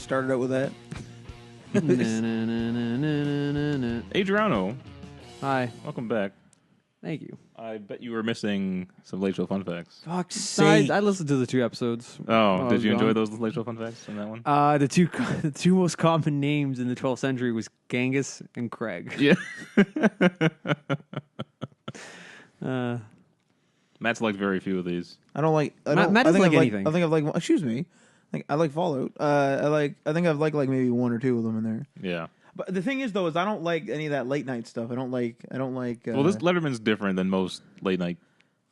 started out with that. Adriano, Hi. welcome back. Thank you. I bet you were missing some Late Show fun facts. Fuck's sake. I listened to the 2 episodes. Oh, I did was you enjoy gone. those Late Show fun facts in that one? The two most common names in the 12th century was Genghis and Craig. Yeah. Uh, Matt's liked very few of these. I don't like. Matt doesn't like anything. I think I've like. Excuse me. I like Fallout. I think I've liked like maybe 1 or 2 of them in there. Yeah. But the thing is, though, is I don't like any of that late night stuff. I don't like. Well, this Letterman's different than most late night.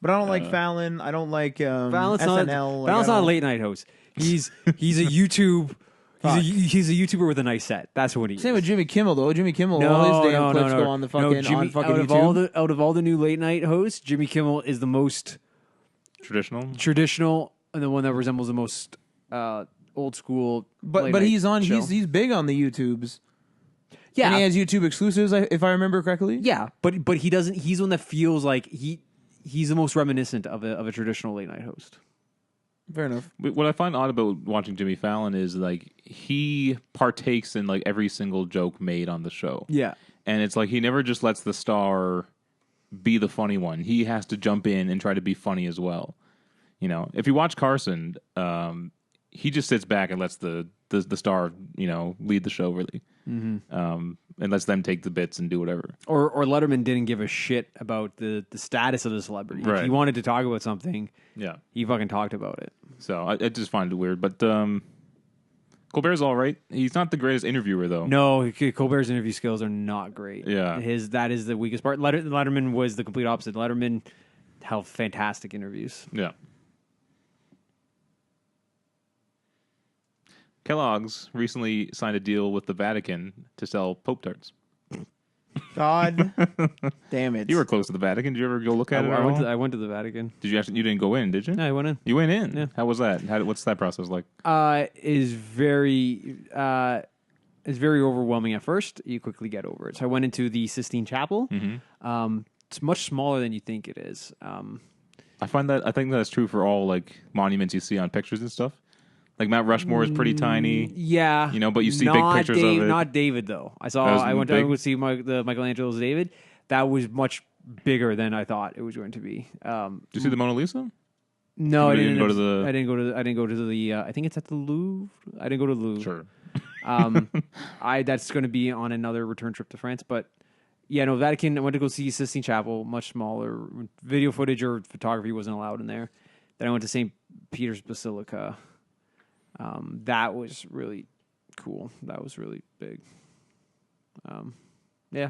But I don't like Fallon. I don't like Fallon's SNL. Fallon's not a late night host. He's a YouTube. He's a YouTuber with a nice set. That's what he is. Same with Jimmy Kimmel, though. Jimmy Kimmel, all his damn clips go on the fucking Jimmy, on fucking out of YouTube. out of all the new late night hosts, Jimmy Kimmel is the most Traditional. and the one that resembles the most old school. But he's on. Show. He's big on the YouTubes. Yeah, And he has YouTube exclusives, if I remember correctly. yeah, but he doesn't. He's one that feels like he's the most reminiscent of a traditional late night host. Fair enough. What I find odd about watching Jimmy Fallon is like he partakes in like every single joke made on the show. Yeah, And it's like he never just lets the star be the funny one. He has to jump in and try to be funny as well. You know, if you watch Carson, he just sits back and lets the star, lead the show really. Mm-hmm. And lets them take the bits and do whatever. or Letterman didn't give a shit about the status of the celebrity. If Right. he wanted to talk about something, Yeah. he fucking talked about it. So I just find it weird. But Colbert's all right. He's not the greatest interviewer, though. No, Colbert's interview skills are not great. Yeah. That is the weakest part. Letterman was the complete opposite. Letterman held fantastic interviews. Yeah. Kellogg's recently signed a deal with the Vatican to sell Pope Tarts. God damn it. You were close to the Vatican. Did you ever go look at it? I went to the Vatican. Did you actually? You didn't go in, did you? No, I went in. You went in. Yeah. How was that? What's that process like? Is very overwhelming at first. You quickly get over it. So I went into the Sistine Chapel. Mm-hmm. It's much smaller than you think it is. I think that's true for all like monuments you see on pictures and stuff. Like Mount Rushmore is pretty tiny. Yeah, but you see big pictures of it. Not David though. I went to see the Michelangelo's David. That was much bigger than I thought it was going to be. Did you see the Mona Lisa? No, I didn't go to the. I didn't go to the. I think it's at the Louvre. I didn't go to the Louvre. Sure. That's going to be on another return trip to France. But yeah, no, Vatican. I went to go see Sistine Chapel, much smaller. Video footage or photography wasn't allowed in there. Then I went to St. Peter's Basilica. That was really cool. That was really big. Yeah.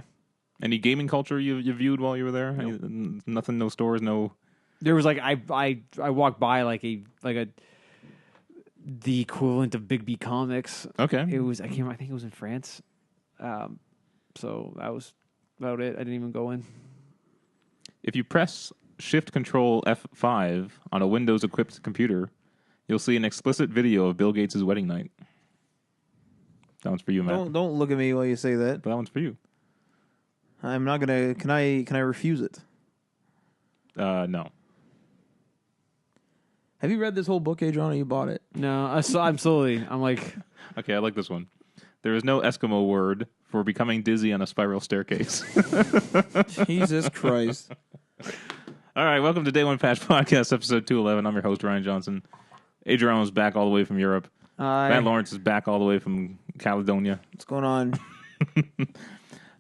Any gaming culture you viewed while you were there? Nope. Nothing. No stores. No. There was like I walked by the equivalent of Big B Comics. Okay. It was I think it was in France. So that was about it. I didn't even go in. If you press Shift Control F5 on a Windows equipped computer, you'll see an explicit video of Bill Gates' wedding night. That one's for you, Matt. Don't look at me while you say that. But that one's for you. I'm not gonna. Can I refuse it? No. Have you read this whole book, Adriana? You bought it. No, I'm slowly. I'm like, Okay, I like this one. There is no Eskimo word for becoming dizzy on a spiral staircase. Jesus Christ. All right, welcome to Day One Patch Podcast, episode 211. I'm your host, Ryan Johnson. Adriano's back all the way from Europe. Hi. Matt Lawrence is back all the way from Caledonia. What's going on?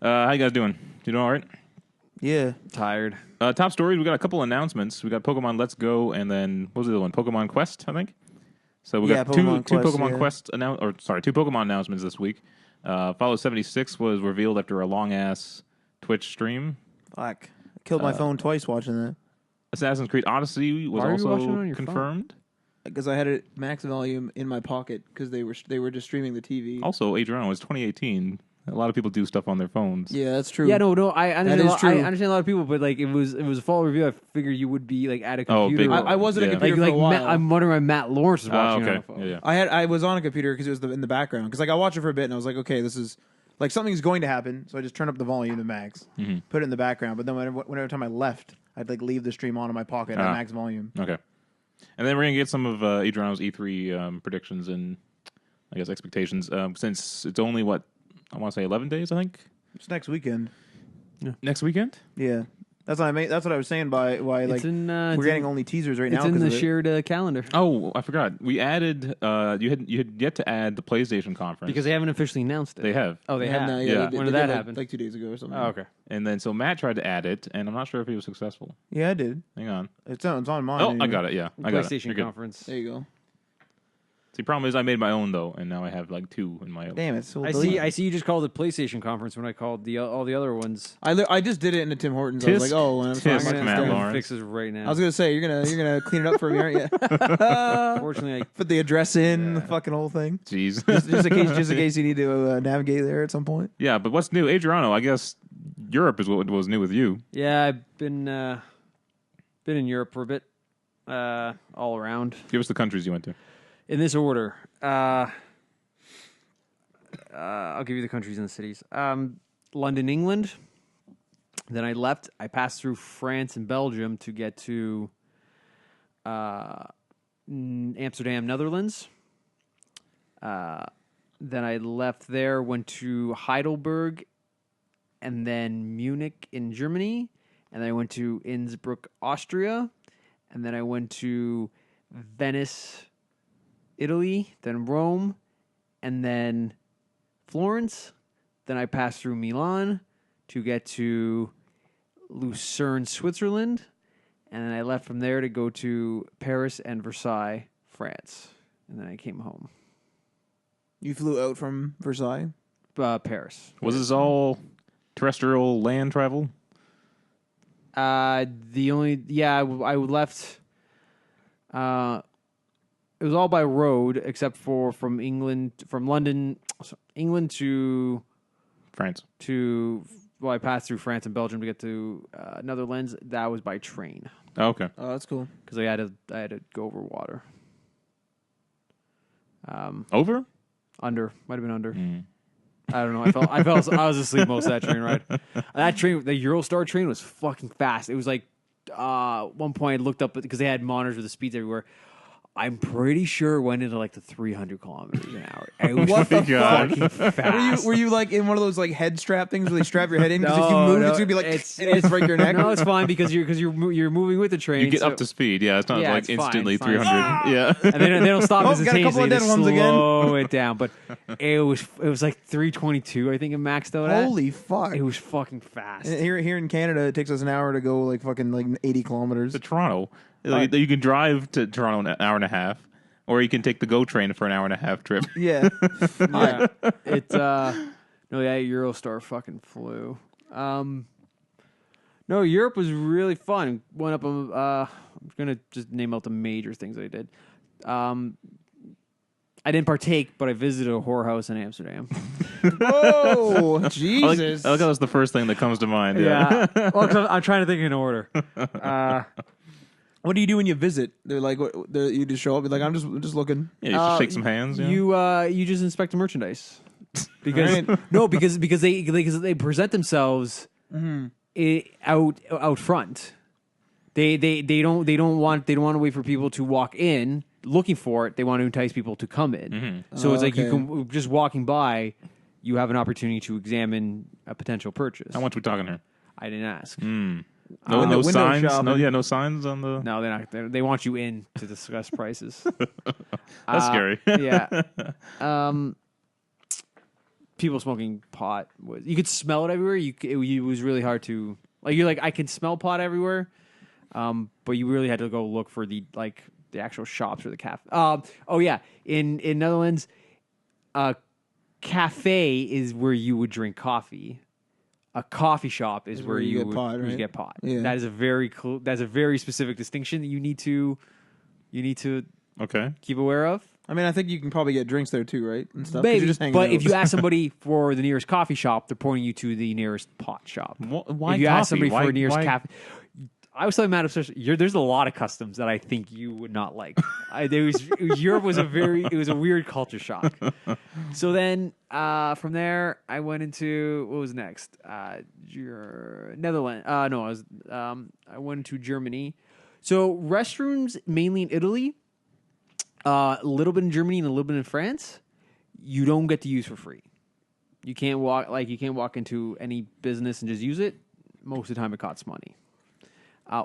How you guys doing? You doing all right? Yeah. tired. Top stories, we got a couple announcements. We got Pokemon Let's Go, and then, what was the other one? Pokemon Quest, I think? So we got two Pokemon Quest two Pokemon announcements this week. Follow 76 was revealed after a long-ass Twitch stream. Fuck. I killed my phone twice watching that. Assassin's Creed Odyssey was Why are you watching it also on your confirmed. Because I had it max volume in my pocket because they were just streaming the TV. Also, Adriano, it's 2018. A lot of people do stuff on their phones. Yeah, that's true. Yeah, no, I understand. That is true. I understand a lot of people, but like it was a fall review. I figured you would be like at a computer. big- I wasn't Yeah. a computer like for a while. I'm wondering why Matt Lawrence is watching it on okay. a phone. Yeah. I was on a computer because it was in the background. Because like I watched it for a bit and I was like, okay, this is like something's going to happen. So I just turned up the volume to max, put it in the background. But then whenever time I left, I'd like leave the stream on in my pocket at max volume. Okay. And then we're going to get some of Adriano's E3 predictions in I guess, expectations. Since it's only what I want to say 11 days, I think. It's next weekend. Next weekend. Yeah, that's what I mean. That's what I was saying by why like we're getting only teasers right now. It's in the shared calendar Oh, I forgot. We added. You had yet to add the PlayStation conference because they haven't officially announced it. they have. Oh, they Yeah, have. no, Yeah. they When did did that like, happen? Like 2 days ago or something. Oh, okay. And then so Matt tried to add it, and I'm not sure if he was successful. Yeah, I did. Hang on. It's on mine. Oh, I anyway. got it. Yeah, I got it. PlayStation You're good. conference. There you go. See, problem is I made my own though, and now I have like 2 in my own. Damn it! So I see you just called it PlayStation conference when I called all the other ones. I just did it into Tim Hortons. I was like, oh, and I'm sorry, Tisk, I'm Matt gonna Lawrence. Fix this right now. I was gonna say you're gonna clean it up for me, aren't you? Unfortunately, Put the address in, the fucking whole thing, Jeez. just in case you need to navigate there at some point. Yeah, but what's new, Adriano? I guess Europe is what was new with you. yeah, I've been in Europe for a bit, all around. Give us the countries you went to. In this order, I'll give you the countries and the cities. London, England. Then I left. I passed through France and Belgium to get to Amsterdam, Netherlands. Then I left there, went to Heidelberg, and then Munich in Germany. And then I went to Innsbruck, Austria. And then I went to Venice, Italy, then Rome, and then Florence. Then I passed through Milan to get to Lucerne, Switzerland. And then I left from there to go to Paris and Versailles, France. And then I came home. You flew out from Versailles. Paris. Was this all terrestrial land travel? I left. It was all by road, except for from London, England to France. I passed through France and Belgium to get to Netherlands. That was by train Oh, okay. Oh, that's cool. because I had to go over water. Over? Might have been under. I don't know. I was asleep most of that train ride. That train, the Eurostar train, was fucking fast. It was like one point I looked up because they had monitors with the speeds everywhere. I'm pretty sure it went into like the 300 kilometers an hour. It was What the fucking fast. Were you like in one of those like head strap things where they strap your head in? Because if you move, it's gonna be like it's break your neck. No, it's fine because you're moving with the train. You get up to speed. Yeah, it's not Yeah, like it's fine, instantly it's fine. 300. Yeah. and they don't stop Oh, got a couple instantaneously. of They dead ones again. slow it down. But it was like 322. I think it maxed out at. Holy fuck! It was fucking fast. And here in Canada, it takes us an hour to go like fucking like 80 kilometers. To Toronto. Like, you can drive to Toronto in an hour and a half, or you can take the GO train for an hour and a half trip. Yeah. Yeah, Eurostar fucking flew. No, Europe was really fun. Went up. I'm gonna just name out the major things I did. I didn't partake, but I visited a whorehouse in Amsterdam. Whoa, Jesus! I like how that's the first thing that comes to mind. Yeah. Well, 'cause I'm trying to think in order. What do you do when you visit? They're like, you just show up. You're like, I'm just looking. Yeah, you just shake some hands. Yeah. You just inspect the merchandise because because they present themselves out front. They don't want to wait for people to walk in looking for it. They want to entice people to come in. Mm-hmm. So it's like you okay. can just walking by, you have an opportunity to examine a potential purchase. How much we talking here? I didn't ask. No, window signs. shopping. No signs on the. No, they're not. They want you in to discuss prices. That's scary. Yeah. People smoking pot you could smell it everywhere. It was really hard to you're like I can smell pot everywhere, but you really had to go look for the actual shops or the cafe. Oh yeah, in Netherlands, cafe is where you would drink coffee. A coffee shop is where you get pot, right? get pot. Yeah. That is a very specific distinction that you need to Okay. keep aware of. I mean, I think you can probably get drinks there too, right? And stuff. 'cause Maybe, you're just hanging but out. if you ask somebody for the nearest coffee shop, they're pointing you to the nearest pot shop. Why if you coffee? ask somebody for a nearest why- cafe, I was telling Matt, there's a lot of customs that I think you would not like. Europe was a weird culture shock. So then from there, I went into what was next? Netherlands. I went into Germany. So restrooms mainly in Italy. A little bit in Germany and a little bit in France. you don't get to use for free. You can't walk into any business and just use it. Most of the time, it costs money,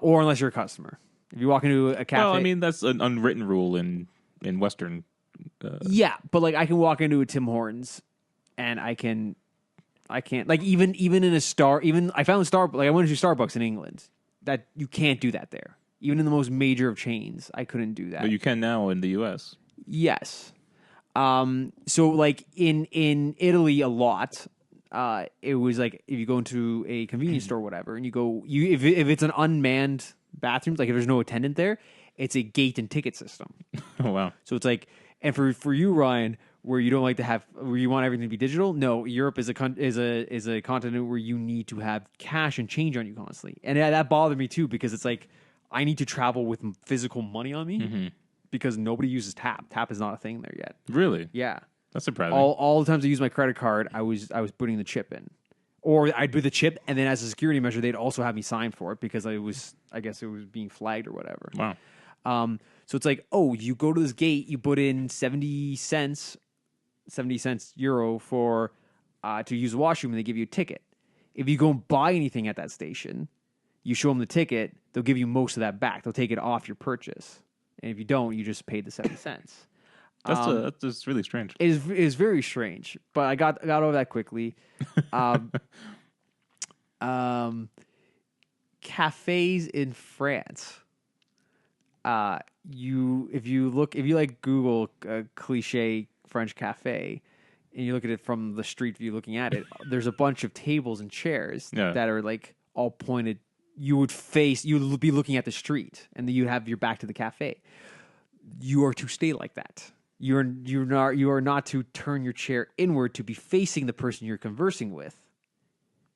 or unless you're a customer. If you walk into a cafe, Well, I mean that's an unwritten rule in Western. yeah, but like I can walk into a Tim Hortons, and I can't like even in a I found Starbucks. Like I went to Starbucks in England. That you can't do that there. Even in the most major of chains, I couldn't do that. But you can now in the U.S. Yes. So like in Italy a lot, it was like if you go into a convenience store or whatever and if it's an unmanned bathroom, like if there's no attendant there, it's a gate and ticket system. Oh wow. So it's like, and for you, Ryan, where you don't like to have, where you want everything to be digital. No, Europe is a continent where you need to have cash and change on you constantly. And that bothered me too, because it's like, I need to travel with physical money on me because nobody uses tap. Tap is not a thing there yet. Really? Yeah. That's surprising. All the times I used my credit card, I was putting the chip in, or I'd put the chip, and then as a security measure, they'd also have me sign for it because I guess it was being flagged or whatever. Wow. So it's like, oh, you go to this gate, you put in 70 cents euro for to use the washroom, and they give you a ticket. If you go and buy anything at that station, you show them the ticket, they'll give you most of that back. They'll take it off your purchase, and if you don't, you just paid the 70 cents. That's really strange. It is very strange, but I got over that quickly. Cafes in France. If you like Google cliche French cafe, and you look at it from the street view, looking at it, there's a bunch of tables and chairs that are like all pointed. You would be looking at the street, and then you have your back to the cafe. You are to stay like that. You are not to turn your chair inward to be facing the person you're conversing with.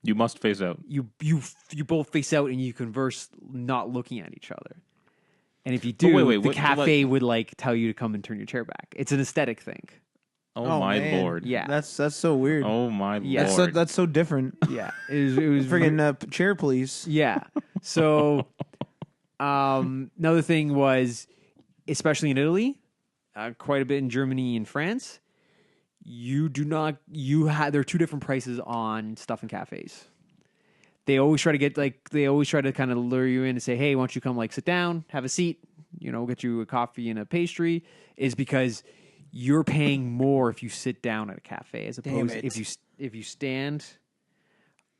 You must face out. You both face out and you converse, not looking at each other. And if you do, the cafe would like tell you to come and turn your chair back. It's an aesthetic thing. Oh my man. Lord! Yeah, That's so weird. Oh my Lord! That's so different. yeah. It was Friggin' chair police. Yeah. So, another thing was, especially in Italy, quite a bit in Germany and France, there are two different prices on stuff in cafes. They always try to kind of lure you in and say, hey, why don't you come sit down, have a seat, get you a coffee and a pastry, is because you're paying more if you sit down at a cafe as opposed if you stand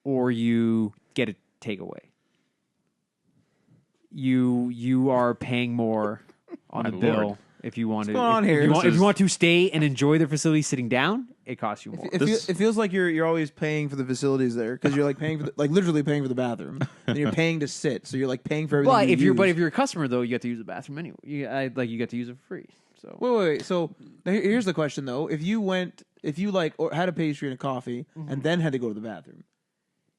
or you get a takeaway. You are paying more on the bill if you want if you want to stay and enjoy the facility sitting down. It costs you more. It feels like you're always paying for the facilities there because you're paying for literally paying for the bathroom and you're paying to sit, so you're paying for everything. But if you're a customer though, you get to use the bathroom anyway. You get to use it for free. So wait. So here's the question though: if you had a pastry and a coffee and then had to go to the bathroom,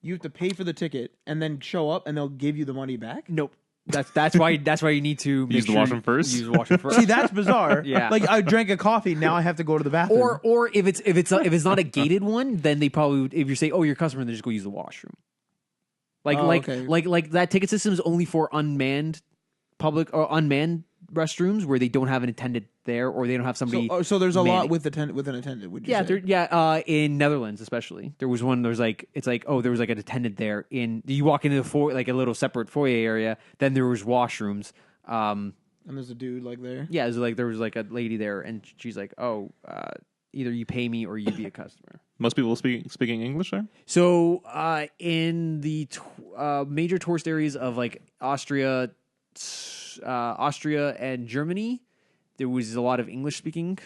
you have to pay for the ticket and then show up and they'll give you the money back? Nope. That's why you need to use the washroom first. Use the washroom first. See, that's bizarre. Yeah. I drank a coffee, now I have to go to the bathroom. Or if it's not a gated one, then they probably would, if you say, oh, you're a customer, then just go use the washroom. Like that ticket system is only for unmanned public or unmanned restrooms where they don't have an attendant there or they don't have somebody. So there's a lot with an attendant. Would you say? In Netherlands especially, there was one. There was there was an attendant there. You walk into the a little separate foyer area. Then there was washrooms. And there's a dude there. Yeah, there was a lady there, and she's like, oh, either you pay me or you be a customer. Most people speaking English there. So in the major tourist areas of Austria and Germany, there was a lot of English speaking.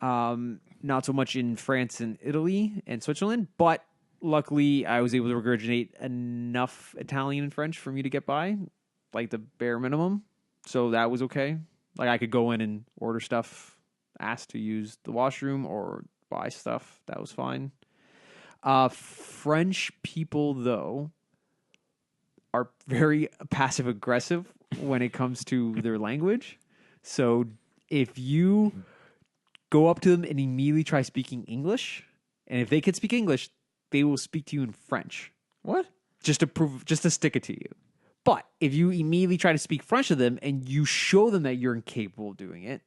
Not so much in France and Italy and Switzerland, but luckily I was able to regurgitate enough Italian and French for me to get by, the bare minimum. So that was okay. I could go in and order stuff, ask to use the washroom or buy stuff. That was fine. French people, though, are very passive aggressive when it comes to their language. So if you go up to them and immediately try speaking English, and if they can speak English, they will speak to you in French. What? Just to stick it to you. But if you immediately try to speak French to them and you show them that you're incapable of doing it,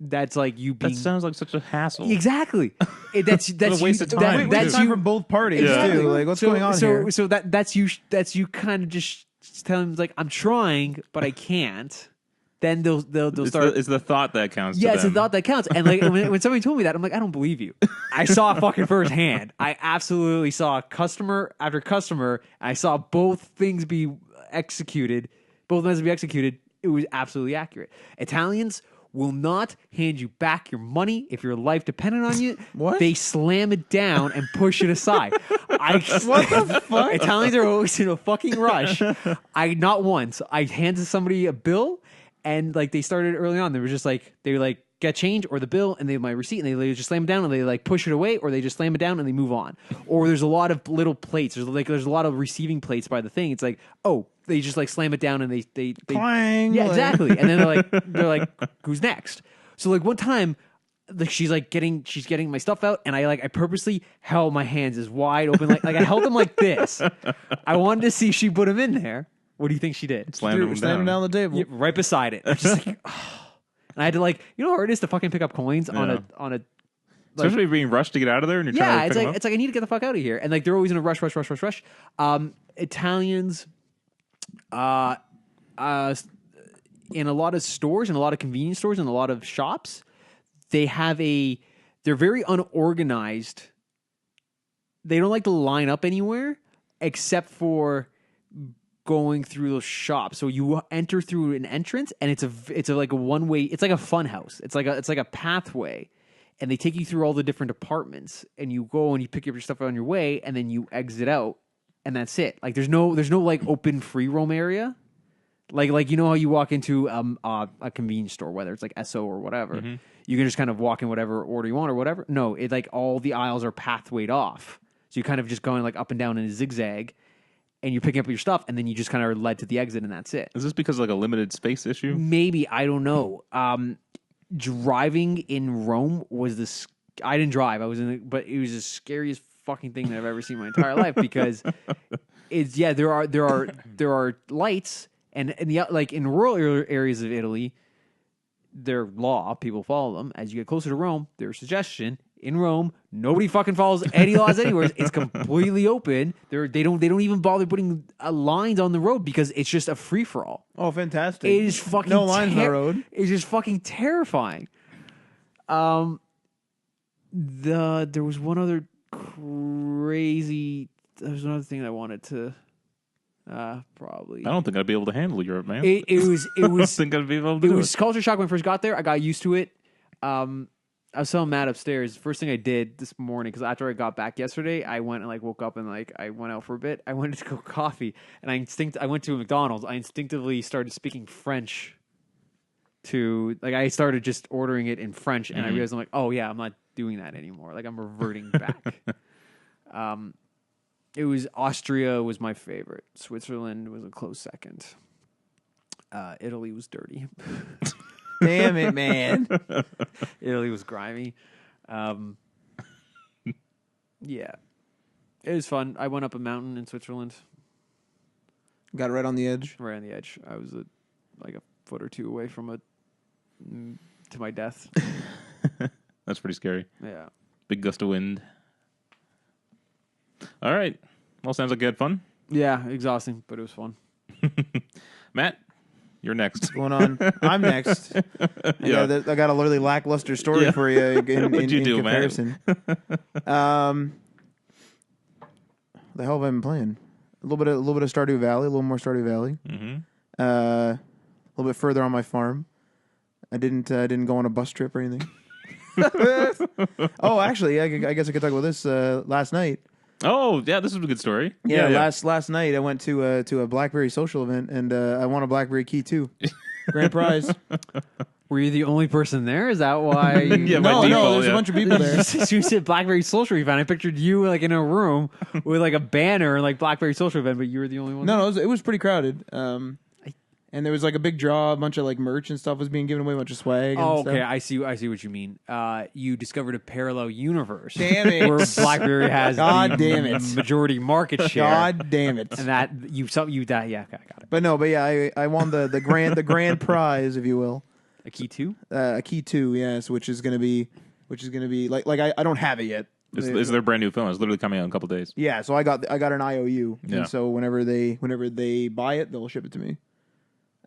That's like you being That sounds like such a hassle. exactly. That's a waste you, of time, that's time you for both parties Yeah. too. Like, what's going on here? So that's you kind of just telling them like I'm trying, but I can't. Then they'll start. It's the thought that counts. Yeah, to it's them. the thought that counts. And like when somebody told me that, I'm like, I don't believe you. I saw it fucking firsthand. I absolutely saw customer after customer. I saw both things be executed. Both methods be executed. It was absolutely accurate. Italians will not hand you back your money if your life depended on you. What? They slam it down and push it aside. What the fuck? Italians are always in a fucking rush. Not once. I handed somebody a bill. And like they started early on, they were just like they would like get change or the bill, and they have my receipt, and they just slam it down, and they like push it away, or they just slam it down and they move on. Or there's a lot of little plates. There's a lot of receiving plates by the thing. It's like they just like slam it down and they Clang, yeah, like- exactly. And then they're like who's next? So like one time. Like she's getting my stuff out, and I purposely held my hands as wide open, like I held them like this. I wanted to see if she put them in there. What do you think she did? Slam Slam down the table. Yeah, right beside it. I'm just like, and I had to like, you know how hard it is to fucking pick up coins on a Especially being rushed to get out of there, and you're trying to pick them up. it's like I need to get the fuck out of here, and like they're always in a rush. Italians, in a lot of stores, in a lot of convenience stores, in a lot of shops, they're very unorganized. They don't like to line up anywhere except for going through those shops. So you enter through an entrance, and it's like a one way. It's like a fun house. It's like a pathway, and they take you through all the different departments, and you go and you pick up your stuff on your way, and then you exit out, and that's it. Like there's no like open free roam area. Like you know how you walk into a convenience store, whether it's like SO or whatever, you can just kind of walk in whatever order you want or whatever. No, it like all the aisles are pathwayed off, so you kind of just going like up and down in a zigzag, and you're picking up your stuff, and then you just kind of are led to the exit, and that's it. Is this because of like a limited space issue? Maybe, I don't know. Driving in Rome was this. I didn't drive. I was in, but it was the scariest fucking thing that I've ever seen in my entire life because it's there are lights. And like in rural areas of Italy, their law, people follow them. As you get closer to Rome, their suggestion in Rome, nobody fucking follows any laws anywhere. It's completely open. They don't even bother putting lines on the road because it's just a free for all. Oh, fantastic! It is fucking no lines on the road. It's just fucking terrifying. There was one other crazy. There was another thing I wanted to. Probably. I don't think I'd be able to handle Europe, man. It was. I don't think I'd be able to It do was culture shock when I first got there. I got used to it. I was telling Matt upstairs. First thing I did this morning, because after I got back yesterday, I went and like woke up and like I went out for a bit. I went to go coffee, and I went to a McDonald's. I instinctively started speaking French. I started just ordering it in French, and I realized I'm like, oh yeah, I'm not doing that anymore. Like I'm reverting back. It was Austria was my favorite. Switzerland was a close second. Italy was dirty. Damn it, man! Italy was grimy. Yeah, it was fun. I went up a mountain in Switzerland, Got it right on the edge. right on the edge. I was like a foot or two away from to my death. That's pretty scary. Yeah. Big gust of wind. All right. Well, sounds like you had fun. Yeah, exhausting, but it was fun. Matt, you're next. What's going on? I'm next. Yeah. I got a really lackluster story for you What'd you do, comparison. The hell have I been playing? A little bit of Stardew Valley, a little more Stardew Valley. Mm-hmm. A little bit further on my farm. I didn't go on a bus trip or anything. Oh, actually, I guess I could talk about this last night. Oh, yeah, this is a good story. Yeah. Last night I went to a BlackBerry social event and I won a BlackBerry key too. Grand prize. Were you the only person there? Is that why? Yeah, by No, default, there's a bunch of people there. You said BlackBerry Social Event. I pictured you like in a room with like a banner and like BlackBerry Social Event, but you were the only one. No, it was pretty crowded. And there was like a big draw, a bunch of like merch and stuff was being given away, a bunch of swag. And Oh, okay. stuff. I see what you mean. You discovered a parallel universe. Damn it. Where BlackBerry has God the damn it. majority market share. God damn it. And that yeah, okay, I got it. But no, I won the grand prize, if you will. A key 2? A key 2, yes, which is gonna be like I don't have it yet. It's their brand new film. It's literally coming out in a couple days. Yeah, so I got an IOU, Yeah. and so whenever they buy it, they'll ship it to me.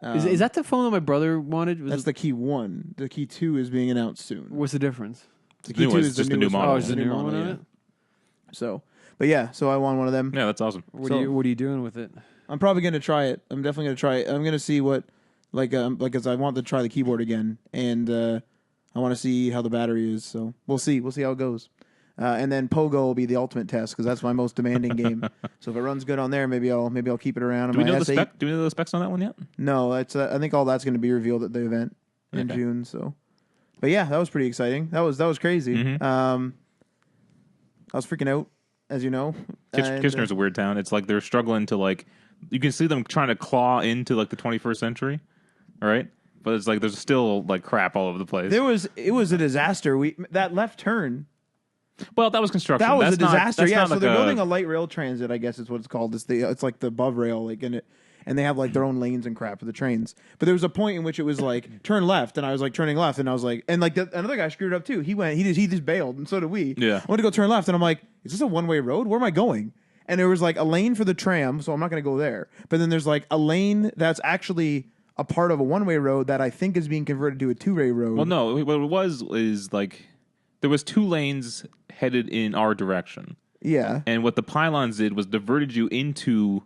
Is that the phone that my brother wanted? That's the key 1. The key 2 is being announced soon. What's the difference? The key 2 is just the new newest model. Oh, is the new one on yeah. it? So, but yeah, so I want one of them. Yeah, that's awesome. What are you doing with it? I'm probably gonna try it. I'm definitely gonna try it. I'm gonna see what, cause I want to try the keyboard again, and I want to see how the battery is. So we'll see. We'll see how it goes. And then Pogo will be the ultimate test because that's my most demanding game. So if it runs good on there, maybe I'll keep it around. Do we know the specs on that one yet? No, it's I think all that's going to be revealed at the event in June. So, but yeah, that was pretty exciting. That was crazy. Mm-hmm. I was freaking out, as you know. Kitchener's a weird town. It's like they're struggling to like. You can see them trying to claw into like the 21st century, all right? But it's like there's still like crap all over the place. It was a disaster. That left turn. Well, that was construction. That was That's a disaster. Not, Yeah, not so like they're building a light rail transit, I guess is what it's called. It's like the above rail, like and they have like their own lanes and crap for the trains. But there was a point in which it was like turn left, and I was like turning left, and I was like, and like another guy screwed up too. He just bailed, and so did we. Yeah. I went to go turn left, and I'm like, is this a one-way road? Where am I going? And there was like a lane for the tram, so I'm not going to go there. But then there's like a lane that's actually a part of a one-way road that I think is being converted to a two-way road. Well, no, what it was is like there was 2 lanes headed in our direction. Yeah. And what the pylons did was diverted you into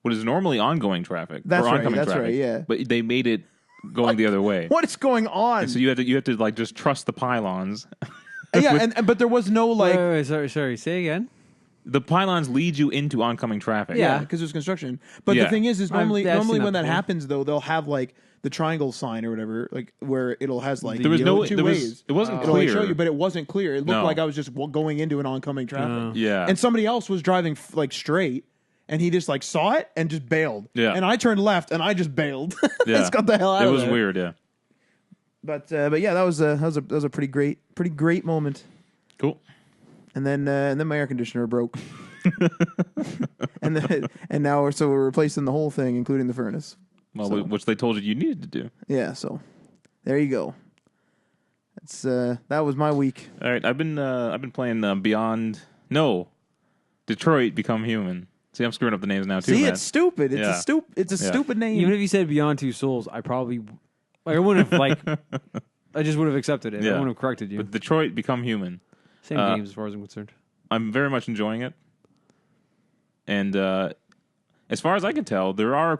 what is normally ongoing traffic That's or right, oncoming that's traffic. right, yeah. But they made it going the other way. What is going on? And so you have to like just trust the pylons. Yeah, but there was no like. Wait, sorry. Say again. The pylons lead you into oncoming traffic. Yeah, because there's construction. But Yeah. the thing is normally I've seen when that that before. happens though, they'll have like the triangle sign or whatever, like where it'll has like There was no. two There was. ways. It wasn't It'll like clear. show you, but it wasn't clear. It looked No. like I was just going into an oncoming traffic. Yeah. And somebody else was driving like straight, and he just like saw it and just bailed. Yeah. And I turned left and I just bailed. Yeah. Just got the hell out. It of was there. weird. Yeah. But yeah, that was a pretty great moment. Cool. And then my air conditioner broke. and now we're replacing the whole thing, including the furnace. Well, So- which they told you needed to do. Yeah, so there you go. That's that was my week. All right, I've been playing Detroit Become Human. See, I'm screwing up the names now too. See, man. it's stupid. It's Yeah. It's a Yeah. stupid name. Even if you said Beyond Two Souls, I probably I wouldn't have I just would have accepted it. I Yeah. wouldn't have corrected you. But Detroit Become Human. Same games as far as I'm concerned. I'm very much enjoying it, and as far as I can tell, there are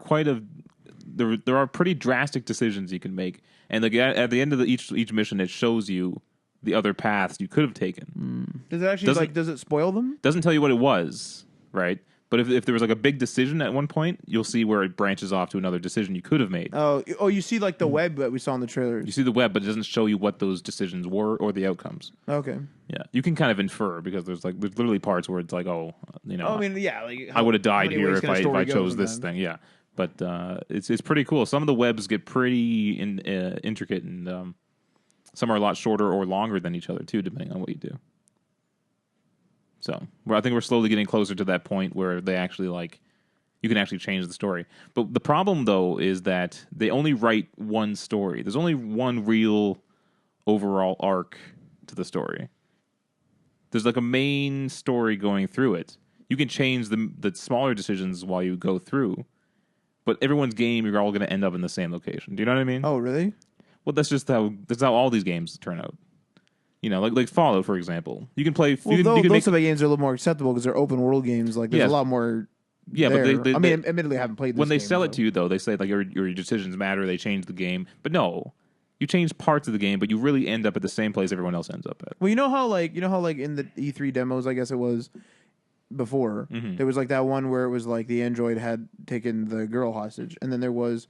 pretty drastic decisions you can make, and like at the end of each mission, it shows you the other paths you could have taken. Does it actually does it spoil them? Doesn't tell you what it was, right? But if there was like a big decision at one point, you'll see where it branches off to another decision you could have made. Oh, you see like the web that we saw in the trailers. You see the web, but it doesn't show you what those decisions were or the outcomes. Okay. Yeah, you can kind of infer because there's literally parts where it's like, oh, I mean, yeah, like I would have how died many here ways if can a I story go chose this sometimes? thing. Yeah, but it's pretty cool. Some of the webs get pretty intricate, and some are a lot shorter or longer than each other too, depending on what you do. So, I think we're slowly getting closer to that point where they actually you can actually change the story. But the problem though is that they only write one story. There's only one real overall arc to the story. There's like a main story going through it. You can change the smaller decisions while you go through, but everyone's game, you're all going to end up in the same location. Do you know what I mean? Oh, really? Well, that's how all these games turn out. You know, like Fallout, for example. You can play. Well, you can those make, type of games are a little more acceptable because they're open world games. Like there's Yes. a lot more. yeah, there. but I mean, admittedly, I haven't played this when they game, sell so. it to you, though, they say like your decisions matter. They change the game, but no, you change parts of the game, but you really end up at the same place everyone else ends up at. Well, you know how in the E3 demos, I guess it was before, Mm-hmm. there was like that one where it was like the android had taken the girl hostage, and then there was,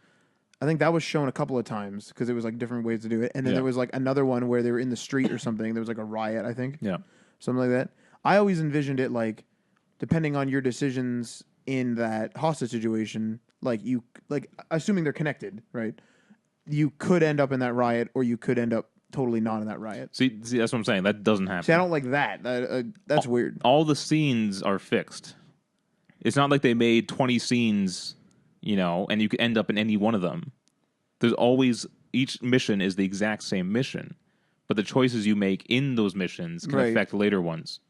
I think that was shown a couple of times because it was like different ways to do it, and then Yeah. there was like another one where they were in the street or something. There was like a riot, I think, Yeah, something like that. I always envisioned it like, depending on your decisions in that hostage situation, like assuming they're connected, right? You could end up in that riot, or you could end up totally not in that riot. see, that's what I'm saying. That doesn't happen. See, I don't like that. That's weird. All the scenes are fixed. It's not like they made 20 scenes, and you could end up in any one of them. There's always each mission is the exact same mission, but the choices you make in those missions can affect later ones.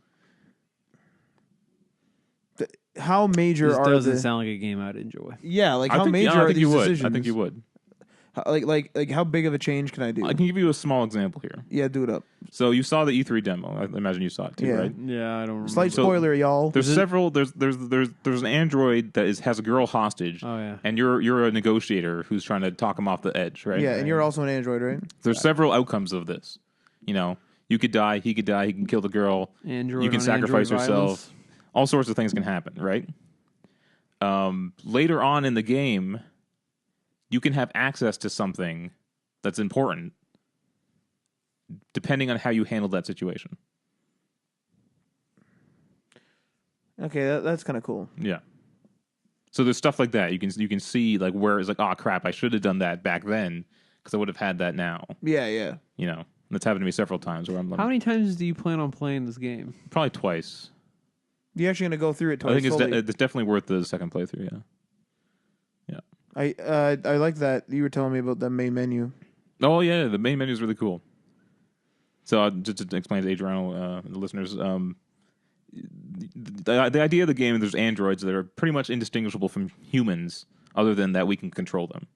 How major This are doesn't sound like a game I'd enjoy. Yeah, like I how think, major I are think these you would. decisions? I think you would. Like how big of a change can I do? I can give you a small example here. Yeah, do it up. So you saw the E3 demo. I imagine you saw it too, Yeah. right? Yeah, I don't remember. Slight spoiler, y'all. There's several. There's an android that has a girl hostage. Oh, yeah. And you're a negotiator who's trying to talk him off the edge, right? Yeah, and you're also an android, right? There's several outcomes of this. You know, you could die. He could die. He can kill the girl. Android you can on sacrifice Android yourself. violence. All sorts of things can happen, right? Later on in the game, you can have access to something that's important, depending on how you handle that situation. Okay, that's kind of cool. Yeah. So there's stuff like that. You can see like where it's like, oh crap, I should have done that back then because I would have had that now. Yeah. You know, that's happened to me several times. Where I'm How many times do you plan on playing this game? probably twice. You're actually gonna go through it twice. I think slowly. it's definitely worth the second playthrough. Yeah. I like that you were telling me about the main menu. Oh yeah, the main menu is really cool. So just to explain to Adriano, the listeners, the idea of the game is there's androids that are pretty much indistinguishable from humans, other than that we can control them,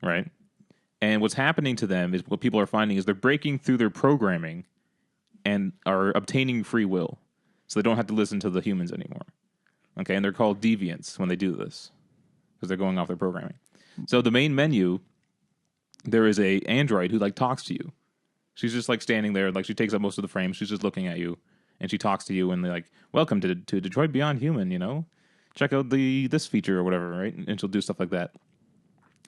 right? And what's happening to them is what people are finding is they're breaking through their programming and are obtaining free will, so they don't have to listen to the humans anymore. Okay, and they're called deviants when they do this because they're going off their programming. So the main menu, there is a android who like talks to you. She's just like standing there, like she takes up most of the frame. She's just looking at you, and she talks to you, and they're like, "Welcome to Detroit Beyond Human." You know, check out this feature or whatever, right? And she'll do stuff like that.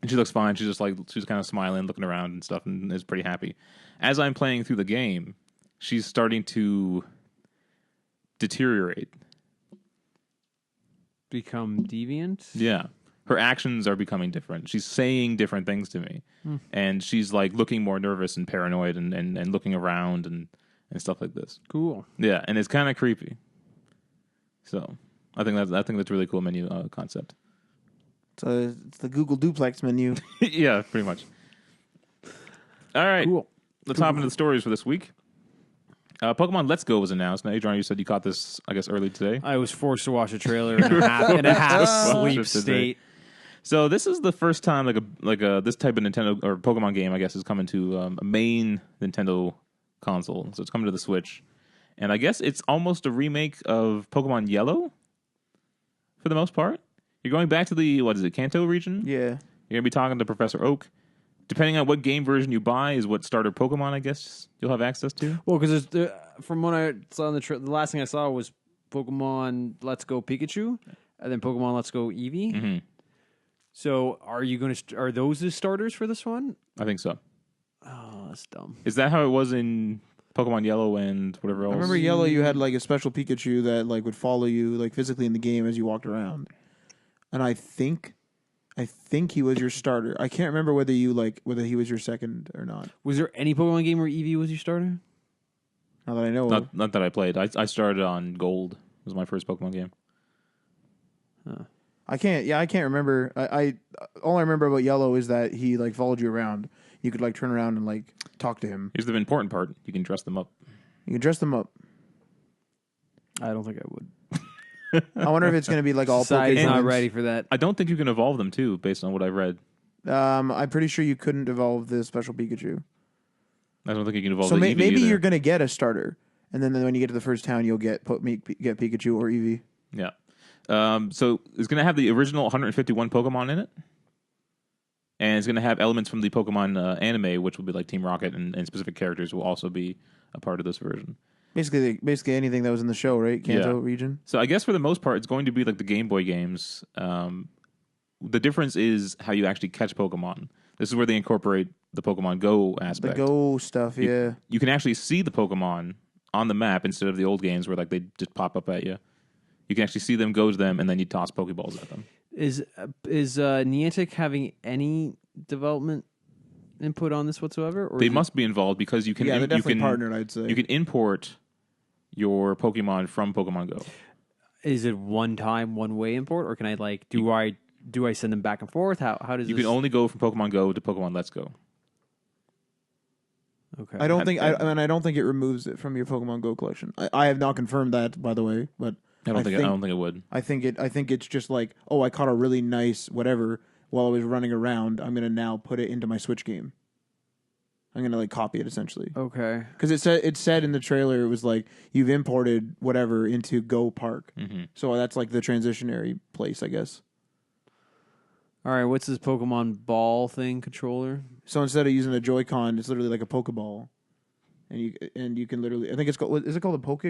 And she looks fine. She's kind of smiling, looking around and stuff, and is pretty happy. As I'm playing through the game, she's starting to deteriorate. Become deviant? Yeah. Her actions are becoming different. She's saying different things to me. And she's like looking more nervous and paranoid and looking around and stuff like this. Cool. Yeah, and it's kind of creepy. So I think that's really cool menu concept. It's the Google Duplex menu. Yeah, pretty much. All right. Cool. Let's hop into the stories for this week. Pokemon Let's Go was announced. Now, Adrian, you said you caught this, I guess, early today. I was forced to watch a trailer in a half sleep Shifted state. So this is the first time this type of Nintendo or Pokemon game, I guess, is coming to a main Nintendo console. So it's coming to the Switch, and I guess it's almost a remake of Pokemon Yellow for the most part. You're going back to the Kanto region. Yeah. You're gonna be talking to Professor Oak. Depending on what game version you buy, is what starter Pokemon I guess you'll have access to. Well, because from what I saw in the last thing I saw was Pokemon Let's Go Pikachu, and then Pokemon Let's Go Eevee. Mm-hmm. So, are those the starters for this one? I think so. Oh, that's dumb. Is that how it was in Pokemon Yellow and whatever else? I remember Yellow, you had like a special Pikachu that like would follow you like physically in the game as you walked around. And I think he was your starter. I can't remember whether he was your second or not. Was there any Pokemon game where Eevee was your starter? Not that I know of. Not that I played. I started on Gold. It was my first Pokemon game. I can't remember. I all I remember about Yellow is that he like followed you around. You could like turn around and like talk to him. Here's the important part. You can dress them up. You can dress them up. I don't think I would. I wonder if it's going to be like all Society's Pokemon. not ready for that. I don't think you can evolve them too, based on what I've read. I'm pretty sure you couldn't evolve the special Pikachu. I don't think you can evolve So the Eevee maybe either. you're going to get a starter, and then when you get to the first town, you'll get Pikachu or Eevee. Yeah. So it's going to have the original 151 Pokemon in it. And it's going to have elements from the Pokemon anime, which will be like Team Rocket and specific characters will also be a part of this version. Basically anything that was in the show, right? Kanto region. So I guess for the most part, it's going to be like the Game Boy games. The difference is how you actually catch Pokemon. This is where they incorporate the Pokemon Go aspect. The Go stuff, yeah. You can actually see the Pokemon on the map instead of the old games where like they just pop up at you. You can actually see them, go to them, and then you toss Pokeballs at them. Is Niantic having any development input on this whatsoever? Or They must be involved because you can. Yeah, they're definitely you can, partnered, I'd say. You can import your Pokemon from Pokemon Go. Is it one time, one way import, or can I like do I send them back and forth? How does You this... can only go from Pokemon Go to Pokemon Let's Go. Okay. I don't think I don't think it removes it from your Pokemon Go collection. I have not confirmed that, by the way, but I don't think it would. I think it's just like, oh, I caught a really nice whatever while I was running around. I'm gonna now put it into my Switch game. I'm gonna like copy it essentially. Okay. Because it said in the trailer it was like you've imported whatever into Go Park, so that's like the transitionary place, I guess. All right. What's this Pokemon Ball thing controller? So instead of using a Joy-Con, it's literally like a Pokeball, and you can literally, I think it's called, is it called a Poke?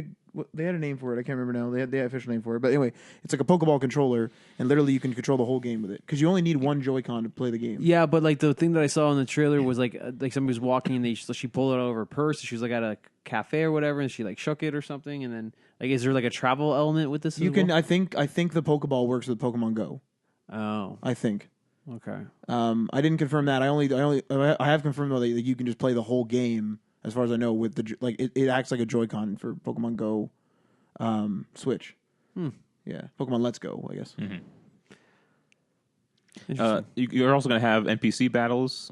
They had a name for it. I can't remember now. They had the official name for it, but anyway, it's like a Pokeball controller, and literally you can control the whole game with it because you only need one Joy-Con to play the game. Yeah, but like the thing that I saw in the trailer was like somebody was walking and she pulled it out of her purse. And she was like at a cafe or whatever, and she like shook it or something. And then like, is there like a travel element with this? You as can. well? I think the Pokeball works with Pokemon Go. Oh, I think. okay. I didn't confirm that. I have confirmed though that you can just play the whole game. As far as I know, with the like, it acts like a Joy-Con for Pokemon Go, Switch. Yeah, Pokemon Let's Go, I guess. You're also going to have NPC battles,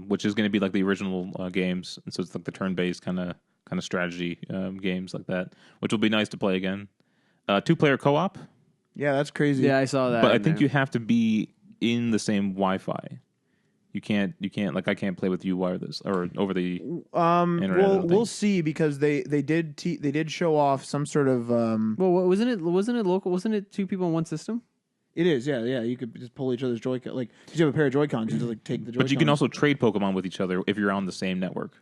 which is going to be like the original games, and so it's like the turn-based kind of strategy games like that, which will be nice to play again. 2-player co-op. Yeah, that's crazy. Yeah, I saw that. But I think you have to be in the same Wi-Fi. You can't like I can't play with you wireless or over the internet. Well, we'll see because they did show off some sort of Well, wasn't it local? Wasn't it 2 people in one system? It is, yeah. You could just pull each other's Joy-Con. Like, if you have a pair of Joy-Cons, you just like take the Joy-Cons. But you can also trade Pokemon with each other if you're on the same network.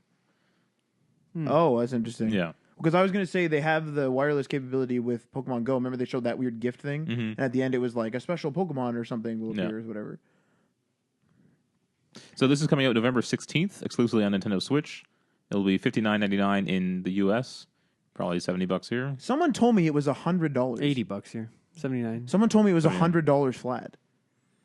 Oh, that's interesting. Yeah. Because I was going to say they have the wireless capability with Pokemon Go. Remember they showed that weird gift thing? And at the end it was like a special Pokemon or something will appear or whatever. So this is coming out November 16th, exclusively on Nintendo Switch. It'll be $59.99 in the US, probably $70 here. Someone told me it was $100. $80 here. 79. Someone told me it was $100 flat.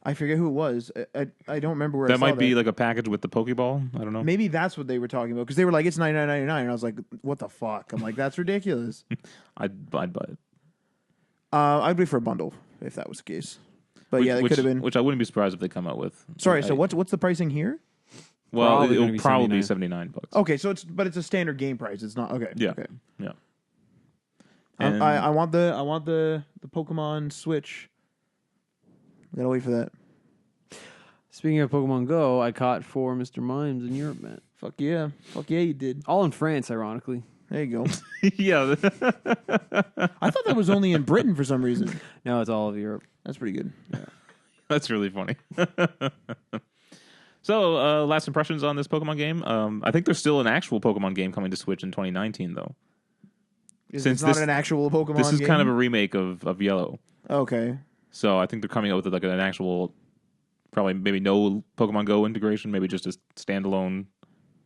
I forget who it was. I don't remember where I That saw might be like a package with the Pokeball. I don't know. Maybe that's what they were talking about because they were like, it's $99.99. And I was like, what the fuck? I'm like, that's ridiculous. I'd buy it. I'd be for a bundle if that was the case. But yeah, it could have been. Which I wouldn't be surprised if they come out with. Sorry, so what's the pricing here? Well, Probably it'll probably be $79. Okay, so it's a standard game price. It's not okay. Yeah. Okay. Yeah. I want the Pokemon Switch. I gotta wait for that. Speaking of Pokemon Go, I caught 4 Mr. Mimes in Europe, man. Fuck yeah, you did. All in France, ironically. There you go. Yeah. I thought that was only in Britain for some reason. No, it's all of Europe. That's pretty good. Yeah. That's really funny. So, last impressions on this Pokemon game. I think there's still an actual Pokemon game coming to Switch in 2019, though. Since it's not an actual Pokemon This is game? kind of a remake of Yellow. Okay. So I think they're coming out with like an actual, probably maybe no Pokemon Go integration, maybe just a standalone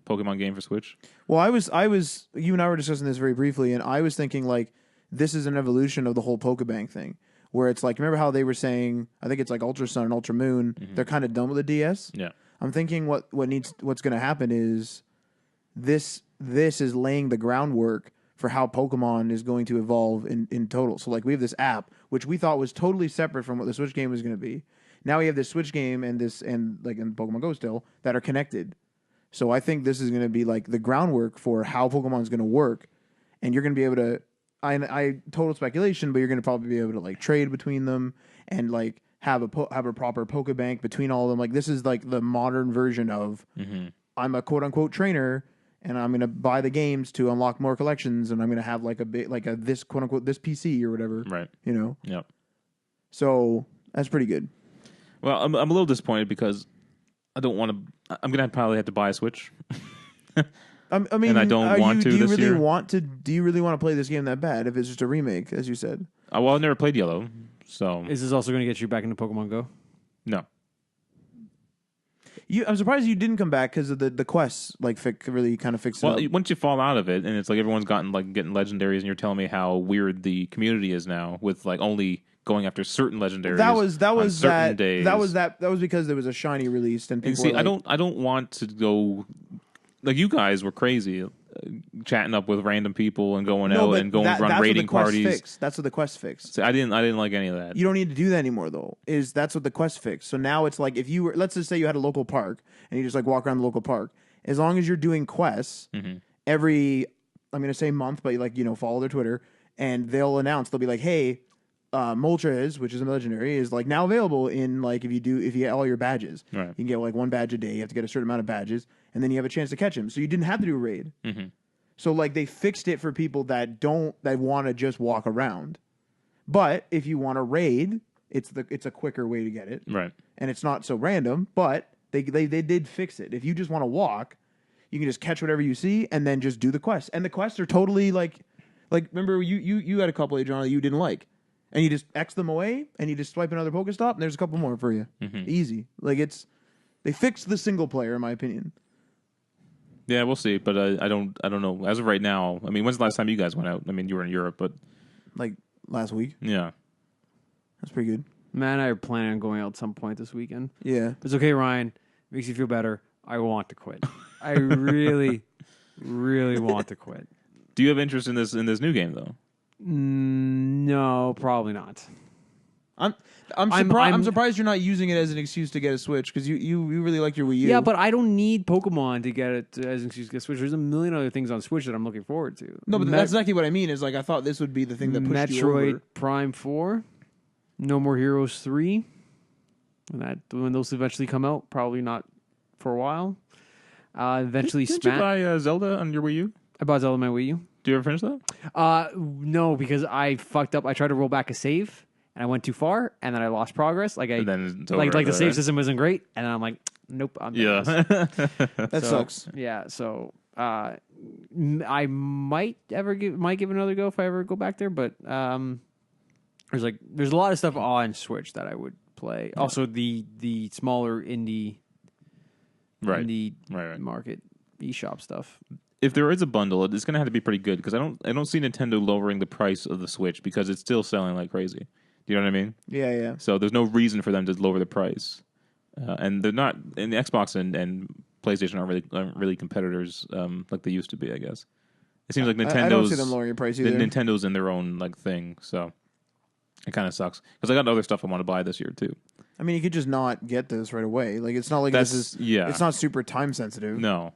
Pokemon game for Switch. Well, I was you and I were discussing this very briefly, and I was thinking like this is an evolution of the whole Pokebank thing, where it's like, remember how they were saying, I think it's like Ultra Sun and Ultra Moon, they're kind of done with the DS. Yeah. I'm thinking what's going to happen is this is laying the groundwork for how Pokemon is going to evolve in total. So like we have this app which we thought was totally separate from what the Switch game was going to be. Now we have this Switch game and Pokemon Go still that are connected. So I think this is going to be like the groundwork for how Pokemon is going to work, and you're going to be able to. I total speculation, but you're going to probably be able to like trade between them and like have a proper Pokebank between all of them. Like this is like the modern version of I'm a quote unquote trainer and I'm going to buy the games to unlock more collections, and I'm going to have like a this quote unquote this PC or whatever. Right. You know. Yep. So that's pretty good. Well, I'm a little disappointed because I don't want to. I'm gonna probably have to buy a Switch. I mean, and I don't want to do you this really year. Do you really want to play this game that bad if it's just a remake, as you said? Well, I've never played Yellow, so Is this also going to get you back into Pokemon Go? no. I'm surprised you didn't come back because of the quests, like really kind of fixed it Well, up. once you fall out of it, and it's like everyone's getting legendaries, and you're telling me how weird the community is now with like only going after certain legendaries. That was certain days. That was because there was a shiny released, and people And see, were like, I don't want to go. Like you guys were crazy, chatting up with random people and going out but and going that's run what raiding the quest parties. fixed. That's what the quest fixed. See, I didn't like any of that. You don't need to do that anymore, though. That's what the quest fixed. So now it's like if you were, let's just say you had a local park and you just like walk around the local park, as long as you're doing quests Mm-hmm. every, I'm going to say month, but like, follow their Twitter and they'll be like, hey, Moltres, which is a legendary, is like now available in like if you get all your badges. Right. You can get like 1 badge a day. You have to get a certain amount of badges, and then you have a chance to catch him. So you didn't have to do a raid. Mm-hmm. So like they fixed it for people that want to just walk around. But if you want to raid, it's a quicker way to get it. Right. And it's not so random, but they did fix it. If you just want to walk, you can just catch whatever you see and then just do the quests. And the quests are totally like remember you had a couple, Adriana, that you didn't like. And you just X them away, and you just swipe another Pokestop, and there's a couple more for you. Mm-hmm. Easy. Like they fixed the single player, in my opinion. Yeah, we'll see, but I don't know. As of right now, I mean, when's the last time you guys went out? I mean, you were in Europe, but Like last week, yeah, that's pretty good. Matt and I are planning on going out at some point this weekend. Yeah, It's okay, Ryan. Makes you feel better. I want to quit. I really, really want to quit. do you have interest in this new game though? No, probably not. I'm surprised you're not using it as an excuse to get a Switch because you really like your Wii U. Yeah, but I don't need Pokemon to get it as an excuse to get Switch. There's a million other things on Switch that I'm looking forward to. no, but that's exactly what I mean. Is like I thought this would be the thing that pushed you Metroid over. Prime 4, No More Heroes 3. When those eventually come out, probably not for a while. Eventually, Didn't you Smash. buy Zelda on your Wii U? I bought Zelda on my Wii U. Do you ever finish that? No, because I fucked up. I tried to roll back a save, and I went too far, and then I lost progress. Like And then it's over like after the save that. system wasn't great, and then I'm like, nope, I'm done with Yeah. this. That sucks. Yeah, so I might give it another go if I ever go back there, but there's a lot of stuff on Switch that I would play. Also, the smaller indie Right. market eShop stuff. If there is a bundle, it's going to have to be pretty good because I don't see Nintendo lowering the price of the Switch because it's still selling like crazy. Do you know what I mean? Yeah. So there's no reason for them to lower the price, and they're not. And the Xbox and PlayStation aren't really competitors like they used to be. I guess it seems like Nintendo's. I don't see them lowering your price either. Nintendo's in their own like thing, so it kind of sucks because I got other stuff I want to buy this year too. I mean, you could just not get this right away. Like it's not like Yeah. It's not super time sensitive. No.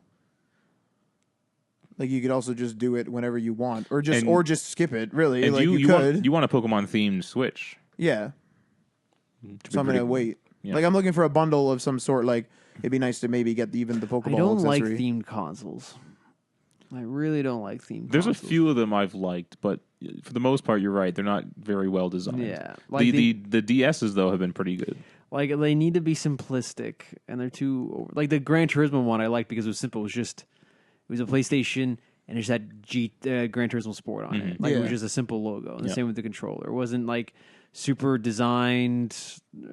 Like you could also just do it whenever you want, or just skip it. Really, And like you want, could. you want a Pokemon themed Switch? Yeah. Which So I'm would be gonna pretty- wait. Yeah. Like I'm looking for a bundle of some sort. Like it'd be nice to maybe get even the Pokeball I don't like accessory. themed consoles. I really don't like themed There's consoles. a few of them I've liked, but for the most part, you're right. They're not very well designed. Yeah. Like the DSs though have been pretty good. Like they need to be simplistic, and they're too like the Gran Turismo one I liked because it was simple. It was a PlayStation, and it just had Gran Turismo Sport on it. Like it was Yeah. just a simple logo. And the Yeah. same with the controller. It wasn't like super designed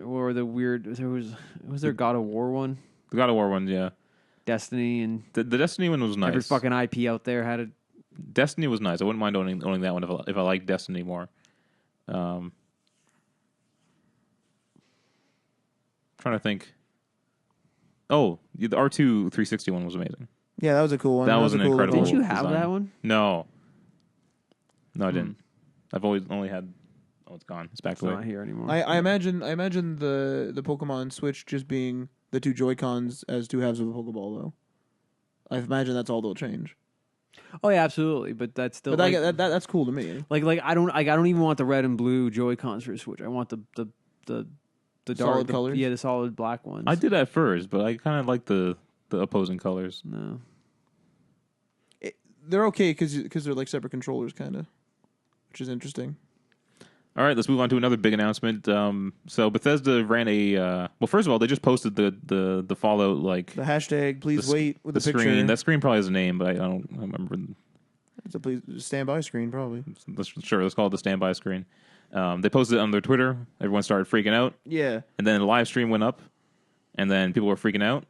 or the weird. Was there a God of War one, The God of War one, yeah. Destiny, and The Destiny one was nice. every fucking IP out there had it. Destiny was nice. I wouldn't mind owning that one if I like Destiny more. Trying to think. Oh, the R2 360 one was amazing. Yeah, that was a cool one. That was a an cool incredible- Didn't you design. have that one? No, I didn't. I've always only had. Oh, it's gone. It's back It's away. not here anymore. I imagine the Pokemon Switch just being the two Joy-Cons as two halves of a Pokeball, though. I imagine that's all they'll change. Oh yeah, absolutely. But that's still But that's cool to me. like I don't even want the red and blue Joy Cons for Switch. I want the dark Solid colors? Yeah, the solid black ones. I did at first, but I kind of like the opposing colors. No. They're okay because they're like separate controllers, kind of, which is interesting. All right, let's move on to another big announcement. So Bethesda ran a well. First of all, they just posted the Fallout like The hashtag, please wait with the the picture. screen. That screen probably has a name, but I don't remember. It's a please standby screen, probably. Let's call it the standby screen. They posted it on their Twitter. Everyone started freaking out, Yeah. and then the live stream went up, and then people were freaking out,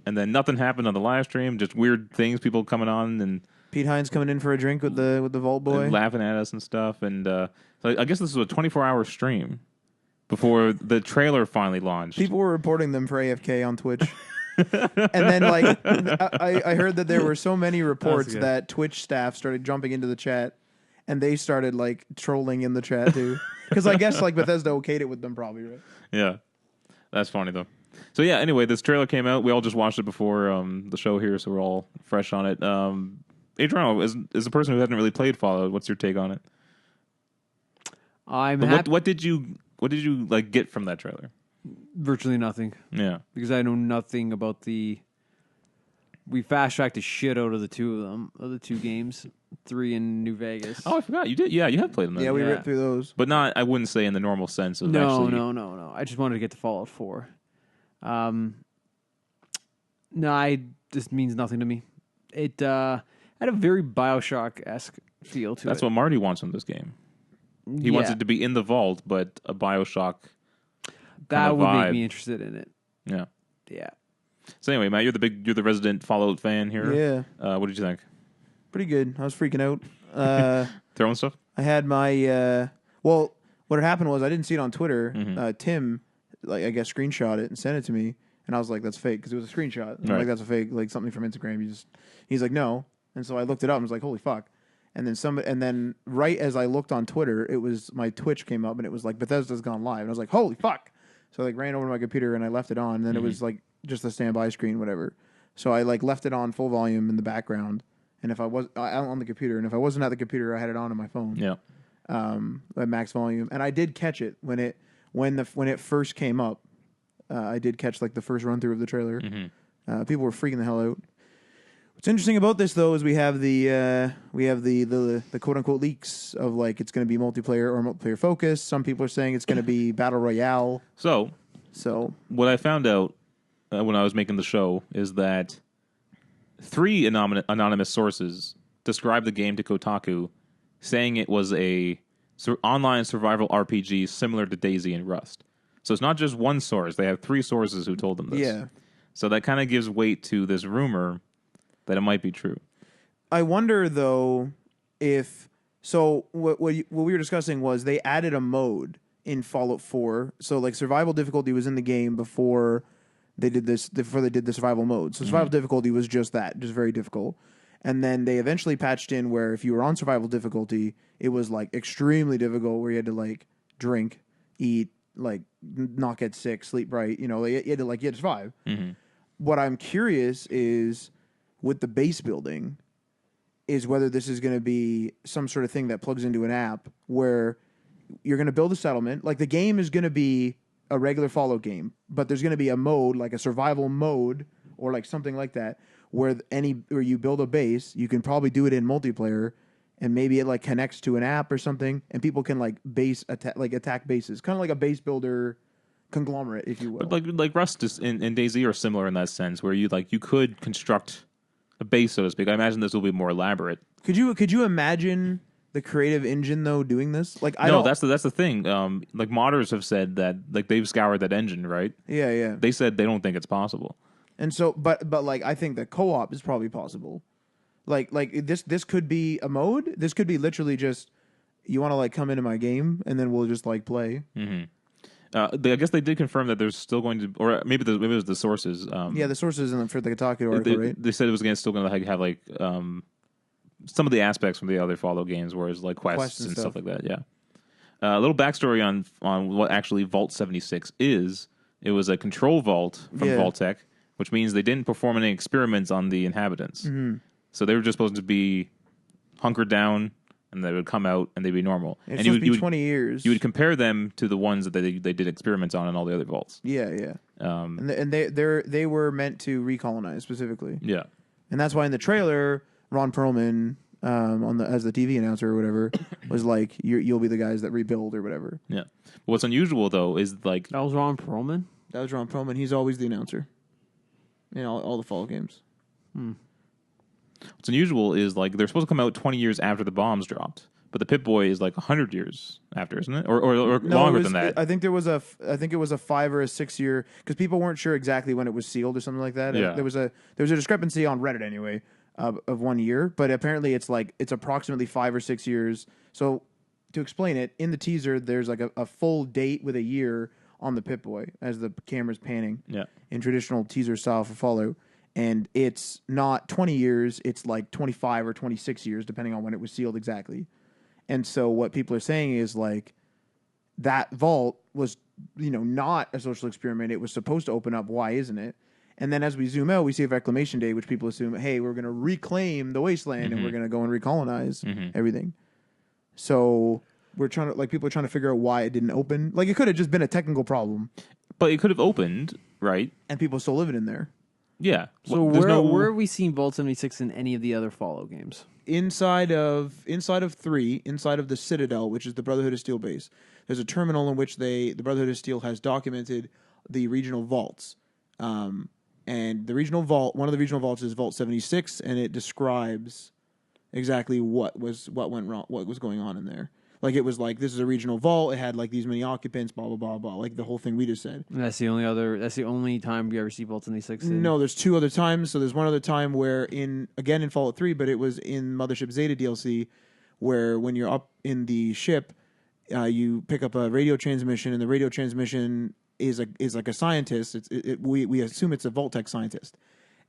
and then nothing happened on the live stream. Just weird things, people coming on and Pete Hines coming in for a drink with the Vault Boy. and laughing at us and stuff. And so I guess this was a 24-hour stream before the trailer finally launched. People were reporting them for AFK on Twitch. And then, like, I heard that there were so many reports good. that Twitch staff started jumping into the chat, and they started, like, trolling in the chat, too. Because I guess, like, Bethesda okayed it with them, probably, right? Yeah, that's funny though. So yeah. Anyway, this trailer came out. We all just watched it before the show here, so we're all fresh on it. Adriano, as a person who hasn't really played Fallout, what's your take on it? What did you like get from that trailer? Virtually nothing. Yeah, because I know nothing about the. We fast tracked the shit out of the two games, 3 in New Vegas. Oh, I forgot you did. Yeah, you have played them. Then. Yeah, we Yeah. ripped through those. But not. I wouldn't say in the normal sense of No. I just wanted to get to Fallout 4. This means nothing to me. It had a very Bioshock-esque feel to it. That's what Marty wants from this game. He wants it to be in the vault, but a Bioshock. That would vibe. make me interested in it. Yeah. Yeah. So anyway, Matt, you're the resident Fallout fan here. Yeah. What did you think? Pretty good. I was freaking out. Throwing stuff? I had my well, what had happened was I didn't see it on Twitter. Mm-hmm. Tim, like I guess, screenshot it and sent it to me, and I was like, "That's fake," because it was a screenshot. And I'm Right. like, "That's a fake, like something from Instagram." He's like, "No," and so I looked it up and was like, "Holy fuck!" And then right as I looked on Twitter, it was my Twitch came up and it was like Bethesda's gone live, and I was like, "Holy fuck!" So I like ran over to my computer and I left it on, and then it was like just a standby screen, whatever. So I like left it on full volume in the background, and if I was on the computer, and if I wasn't at the computer, I had it on my phone. Yeah. At max volume, and I did catch it when it first came up. I did catch like the first run through of the trailer. People were freaking the hell out. What's interesting about this though is we have the quote unquote leaks of like it's going to be multiplayer or multiplayer focused. Some people are saying it's going to be battle royale. So what I found out when I was making the show is that 3 anonymous sources described the game to Kotaku, saying it was a online survival RPG similar to DayZ and Rust. So it's not just one source; they have 3 sources who told them this. Yeah. So that kind of gives weight to this rumor that it might be true. I wonder though if what we were discussing was they added a mode in Fallout 4. So like survival difficulty was in the game before they did the survival mode. So survival difficulty was just very difficult. And then they eventually patched in where if you were on survival difficulty, it was like extremely difficult where you had to like drink, eat, like not get sick, sleep right. You had to survive. What I'm curious is with the base building is whether this is going to be some sort of thing that plugs into an app where you're going to build a settlement. Like the game is going to be a regular Fallout game, but there's going to be a mode, like a survival mode or like something like that, where you build a base. You can probably do it in multiplayer, and maybe it like connects to an app or something, and people can like attack bases, kind of like a base builder conglomerate, if you will. But like Rust and DayZ are similar in that sense, where you could construct a base, so to speak. I imagine this will be more elaborate. Could you imagine the creative engine though doing this? Like that's the thing. Like modders have said that like they've scoured that engine, right? Yeah. They said they don't think it's possible. And so, but like I think that co-op is probably possible. Like this could be a mode. This could be literally just you want to like come into my game and then we'll just like play. I guess they did confirm that there's still going to, or maybe it was the sources. The sources for the Kotaku article, right? They said it was still going to have like some of the aspects from the other Fallout games, whereas like quests and stuff like that. Yeah. A little backstory on what actually Vault 76 is. It was a control vault from Vault-Tec, which means they didn't perform any experiments on the inhabitants. So they were just supposed to be hunkered down, and they would come out and they'd be normal. It's supposed to be 20 years. You would compare them to the ones that they did experiments on in all the other vaults. Yeah. And they were meant to recolonize specifically. Yeah. And that's why in the trailer, Ron Perlman, as the TV announcer or whatever, was like, "You'll be the guys that rebuild or whatever." Yeah. What's unusual though is like That was Ron Perlman? That was Ron Perlman. He's always the announcer in all the Fallout games. What's unusual is like they're supposed to come out 20 years after the bombs dropped, but the Pip-Boy is like 100 years after, isn't it? Or No, longer than that. I think it was a 5 or a 6 year, because people weren't sure exactly when it was sealed or something like that. Yeah. There was a discrepancy on Reddit anyway of 1 year, but apparently it's approximately 5 or 6 years. So to explain it, in the teaser there's like a full date with a year on the Pip-Boy as the camera's panning. Yeah. In traditional teaser style for Fallout. And it's not 20 years, it's like 25 or 26 years, depending on when it was sealed exactly. And so what people are saying is like, that vault was, not a social experiment. It was supposed to open up. Why isn't it? And then as we zoom out, we see a Reclamation Day, which people assume, hey, we're going to reclaim the wasteland and we're going to go and recolonize everything. So we're trying to, people are trying to figure out why it didn't open. Like, it could have just been a technical problem. But it could have opened, right? And people still living in there. Yeah. So where have we seen Vault 76 in any of the other Fallout games? Inside of 3, inside of the Citadel, which is the Brotherhood of Steel base, there's a terminal in which the Brotherhood of Steel has documented the regional vaults. And the regional vault, one of the regional vaults is Vault 76, and it describes exactly what went wrong, what was going on in there. Like, it was like, this is a regional vault. It had like these many occupants, blah blah blah blah. Like the whole thing we just said. And that's the only time we ever see Vault 76. No, there's 2 other times. So there's one other time where in Fallout 3, but it was in Mothership Zeta DLC, where when you're up in the ship, you pick up a radio transmission, and the radio transmission is like a scientist. We assume it's a Vault Tech scientist,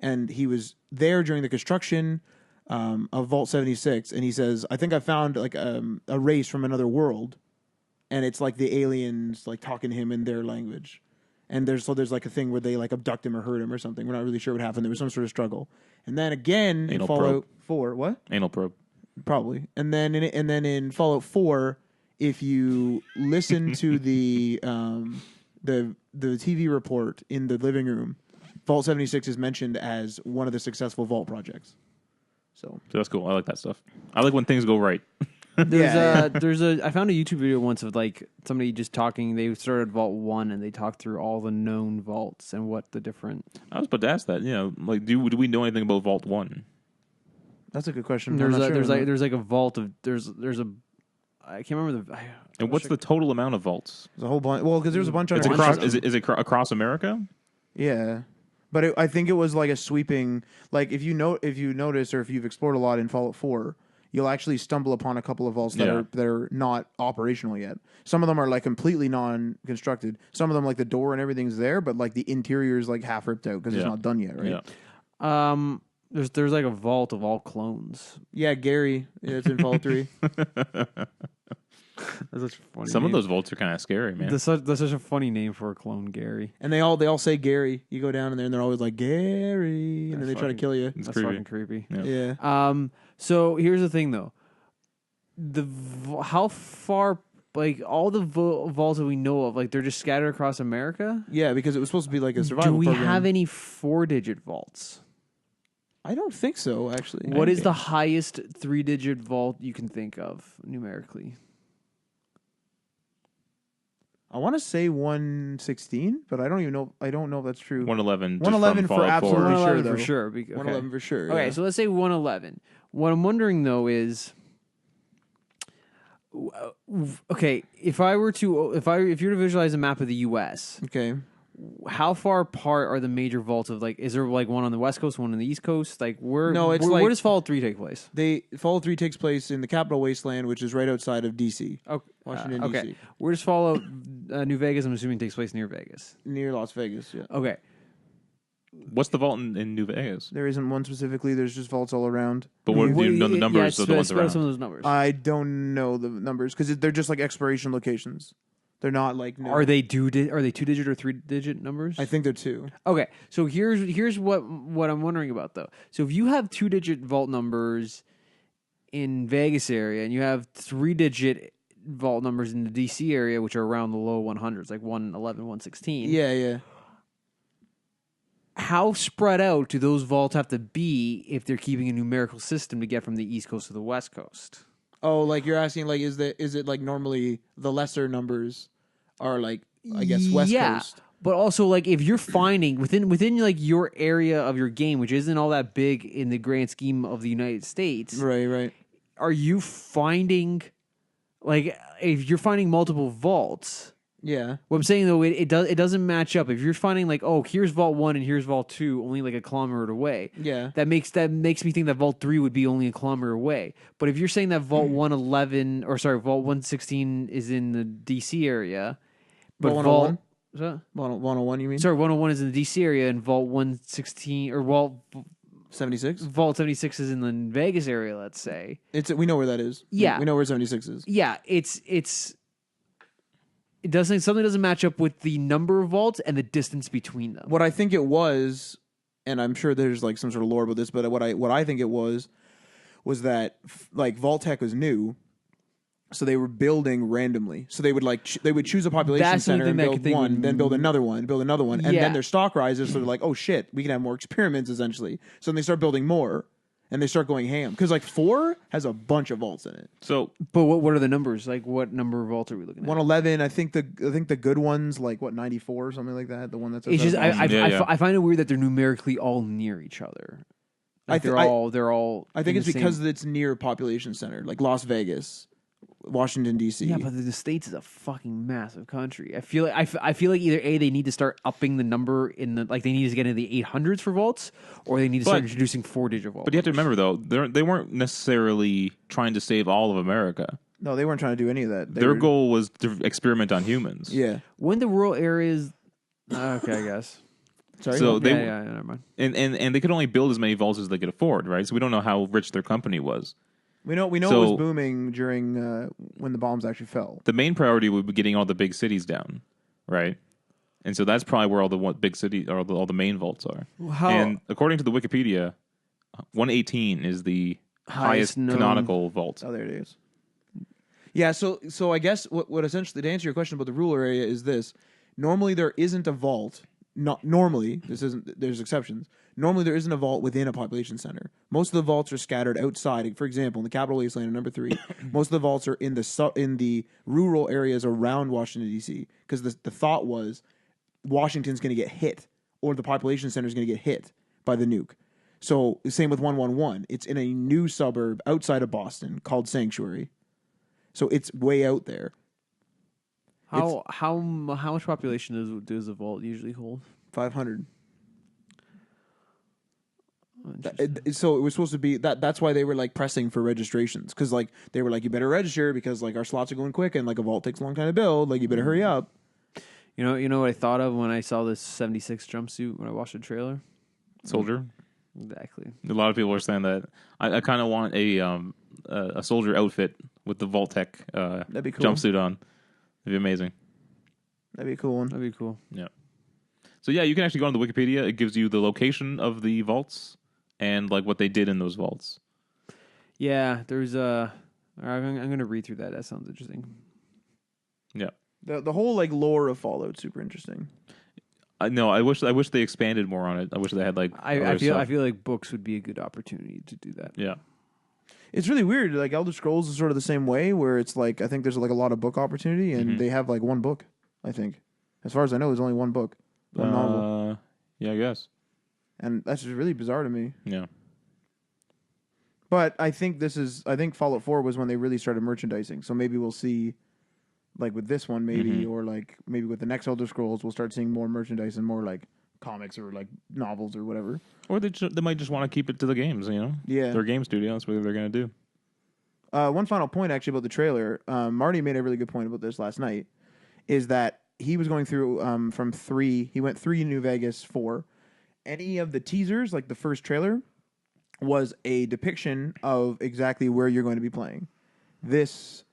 and he was there during the construction of Vault 76, and he says, I think I found like a race from another world, and it's like the aliens like talking to him in their language, and there's like a thing where they like abduct him or hurt him or something. We're not really sure what happened. There was some sort of struggle, and then again in Fallout 4, what? Anal probe, probably, and then in Fallout 4, if you listen to the TV report in the living room, Vault 76 is mentioned as one of the successful Vault projects. So that's cool. I like that stuff. I like when things go right. I found a YouTube video once of like somebody just talking. They started Vault 1 and they talked through all the known vaults and what the different. I was about to ask that. Like, do we know anything about Vault 1? That's a good question. There's like a vault of there's a I can't remember the. And what's the total amount of vaults? There's a whole bunch. Well, because there's a bunch of. It's across. Is it across America? Yeah, but I think it was like a sweeping. Like if you notice, or if you've explored a lot in Fallout 4, you'll actually stumble upon a couple of vaults that are not operational yet. Some of them are like completely non-constructed. Some of them, like the door and everything's there, but like the interior is like half ripped out because it's not done yet, right? Yeah. There's like a vault of all clones. Yeah, Gary. Yeah, it's in Fallout 3. That's such a funny Some name. of those vaults are kind of scary, man. That's such a funny name for a clone, Gary. And they all say Gary. You go down in there and they're always like Gary, and then they try to kill you. It's That's creepy. fucking creepy. Yeah. So here's the thing, though. How far, like all the vaults that we know of, like they're just scattered across America. Yeah, because it was supposed to be like a survival. Do we program. have any 4-digit vaults? I don't think so, actually. What is the highest 3-digit vault you can think of numerically? I want to say 116, but I don't even know. I don't know if that's true. 111. 111 for absolutely sure, 111 though. for sure. 111 for sure. Okay, yeah. so let's say 111. What I'm wondering though is, okay, if you were to visualize a map of the U.S., Okay. how far apart are the major vaults of like? Is there like one on the West Coast, one on the East Coast? Like where? No, it's where like- does Fallout 3 take place? Fallout 3 takes place in the Capital Wasteland, which is right outside of D.C. Okay, Washington, okay. D.C. Where does Fallout New Vegas? I'm assuming takes place near Vegas. Near Las Vegas, yeah. Okay, What's the vault in New Vegas? There isn't one specifically. There's just vaults all around. But what do you know the numbers yeah, of the ones spread around? some of those numbers. I don't know the numbers because they're just like exploration locations. They're not like... No. Are they 2-digit or 3-digit numbers? I think they're 2. Okay, so here's what I'm wondering about though. So if you have 2-digit vault numbers in Vegas area and you have 3-digit vault numbers in the DC area, which are around the low 100s, like 111, 116. Yeah. How spread out do those vaults have to be if they're keeping a numerical system to get from the East Coast to the West Coast? Oh, like you're asking, like, is it like normally the lesser numbers are like, I guess, West Coast? But also, like, if you're finding within like your area of your game, which isn't all that big in the grand scheme of the United States, Right. are you finding, like, if you're finding multiple vaults? Yeah. What I'm saying though, it doesn't match up. If you're finding like, oh, here's Vault 1 and here's Vault 2, only like a kilometer away. Yeah. That makes me think that Vault 3 would be only a kilometer away. But if you're saying that Vault 111 or sorry, Vault 116 is in the DC area, but Vault Vault 101? 101, you mean? sorry, 101 is in the DC area and Vault 116 or Vault 76? Vault 76 is in the Vegas area, let's say. We know where that is. Yeah. We know where 76 is. Yeah, it's something doesn't match up with the number of vaults and the distance between them. What I think it was, and I'm sure there's like some sort of lore about this, but what I think it was that like Vault Tech was new, so they were building randomly. So they would they would choose a population That's the center thing and that build they one, would- then build another one, and Yeah. then their stock rises. So they're like, oh shit, we can have more experiments essentially. So then they start building more, and they start going ham because like 4 has a bunch of vaults in it. So But what are the numbers? Like, what number of vaults are we looking at? 111, I think the good ones like what 94 or something like that. The one that's It's just Yeah. I find it weird that they're numerically all near each other. Like they're all. I think in it's the because same- it's near a population center like Las Vegas, Washington D.C. Yeah, but the States is a fucking massive country. I feel like I feel like either they need to start upping the number in the they need to get into the 800s for vaults, or they need to start But- introducing 4-digit vaults. but you have to remember though, they weren't necessarily trying to save all of America. No, they weren't trying to do any of that. Their goal was to experiment on humans. Yeah. When the rural areas, okay, I guess. Sorry. So they yeah, never mind. and they could only build as many vaults as they could afford, right? So we don't know how rich their company was. we know it So- was booming during when the bombs actually fell. The main priority would be getting all the big cities down, right? And so that's probably where all the big cities or all the main vaults are. How And according to the Wikipedia, 118 is the highest known- canonical vault. Oh, there it is. Yeah, so I guess what essentially to answer your question about the rural area is this: normally there isn't a vault. Not normally, this isn't. There's exceptions. Normally there isn't a vault within a population center. Most of the vaults are scattered outside. For example, in the Capital Wasteland, number 3, most of the vaults are in the rural areas around Washington D.C. because the thought was Washington's going to get hit or the population center is going to get hit by the nuke. So same with 111. It's in a new suburb outside of Boston called Sanctuary. So it's way out there. how much population does a vault usually hold? 500. Oh, interesting. So it was supposed to be that. That's why they were like pressing for registrations because like they were like, you better register because like our slots are going quick and like a vault takes a long time to build. Like you better hurry up. You know what I thought of when I saw this 76 jumpsuit when I watched the trailer? Soldier. Exactly. A lot of people are saying that. I kind of want a soldier outfit with the Vault Tech That'd be cool. jumpsuit on. It'd be amazing. That'd be a cool one. That'd be cool. Yeah. So yeah, you can actually go on the Wikipedia. It gives you the location of the vaults and like what they did in those vaults. Yeah, there's a. I'm going to read through that. That sounds interesting. Yeah. The whole like lore of Fallout's super interesting. No, I wish they expanded more on it. I wish they had like I other feel stuff. like books would be a good opportunity to do that. Yeah. It's really weird. Like Elder Scrolls is sort of the same way, where it's like I think there's like a lot of book opportunity, and they have like one book. I think, as far as I know, there's only one book, one novel, Yeah, I guess. and that's just really bizarre to me. Yeah. But I think Fallout 4 was when they really started merchandising. So maybe we'll see, like with this one, maybe or like maybe with the next Elder Scrolls, we'll start seeing more merchandise and more like comics or like novels or whatever. Or they might just want to keep it to the games. You know. Yeah. They're a game studio. That's what they're gonna do. One final point actually about the trailer. Marty made a really good point about this last night. Is that he was going through from 3. He went 3 New Vegas 4. Any of the teasers, like the first trailer, was a depiction of exactly where you're going to be playing. This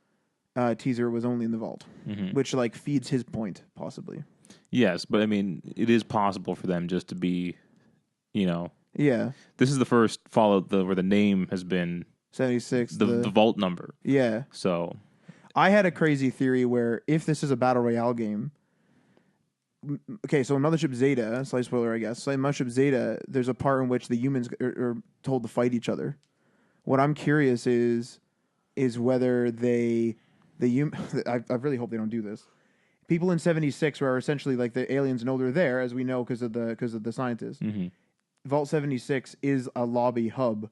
teaser was only in the vault, which like feeds his point possibly. Yes, but I mean, it is possible for them just to be, you know, Yeah, this is the first Fallout where the name has been 76. the vault number. Yeah, So I had a crazy theory where if this is a battle royale game, okay, so in Mothership Zeta, slight spoiler, I guess. So in Mothership Zeta, there's a part in which the humans are told to fight each other. What I'm curious is whether I really hope they don't do this. People in 76 are essentially like the aliens know they're there, as we know because of the scientists. Vault 76 is a lobby hub,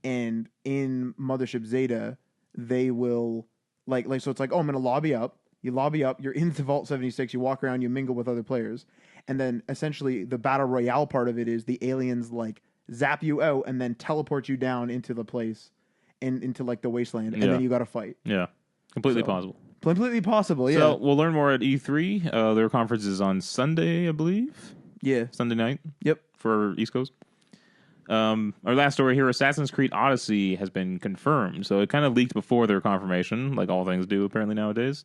and in Mothership Zeta, they will like so it's like, oh, I'm gonna lobby up. You lobby up, you're into Vault 76, you walk around, you mingle with other players. And then essentially the battle royale part of it is the aliens like zap you out and then teleport you down into the place and into like the wasteland. And Yeah. then you got to fight. yeah, completely So- possible. Completely possible, yeah. So we'll learn more at E3. Their conference is on Sunday, I believe. yeah. Sunday night Yep. for East Coast. Our last story here, Assassin's Creed Odyssey has been confirmed. So it kind of leaked before their confirmation, like all things do apparently nowadays.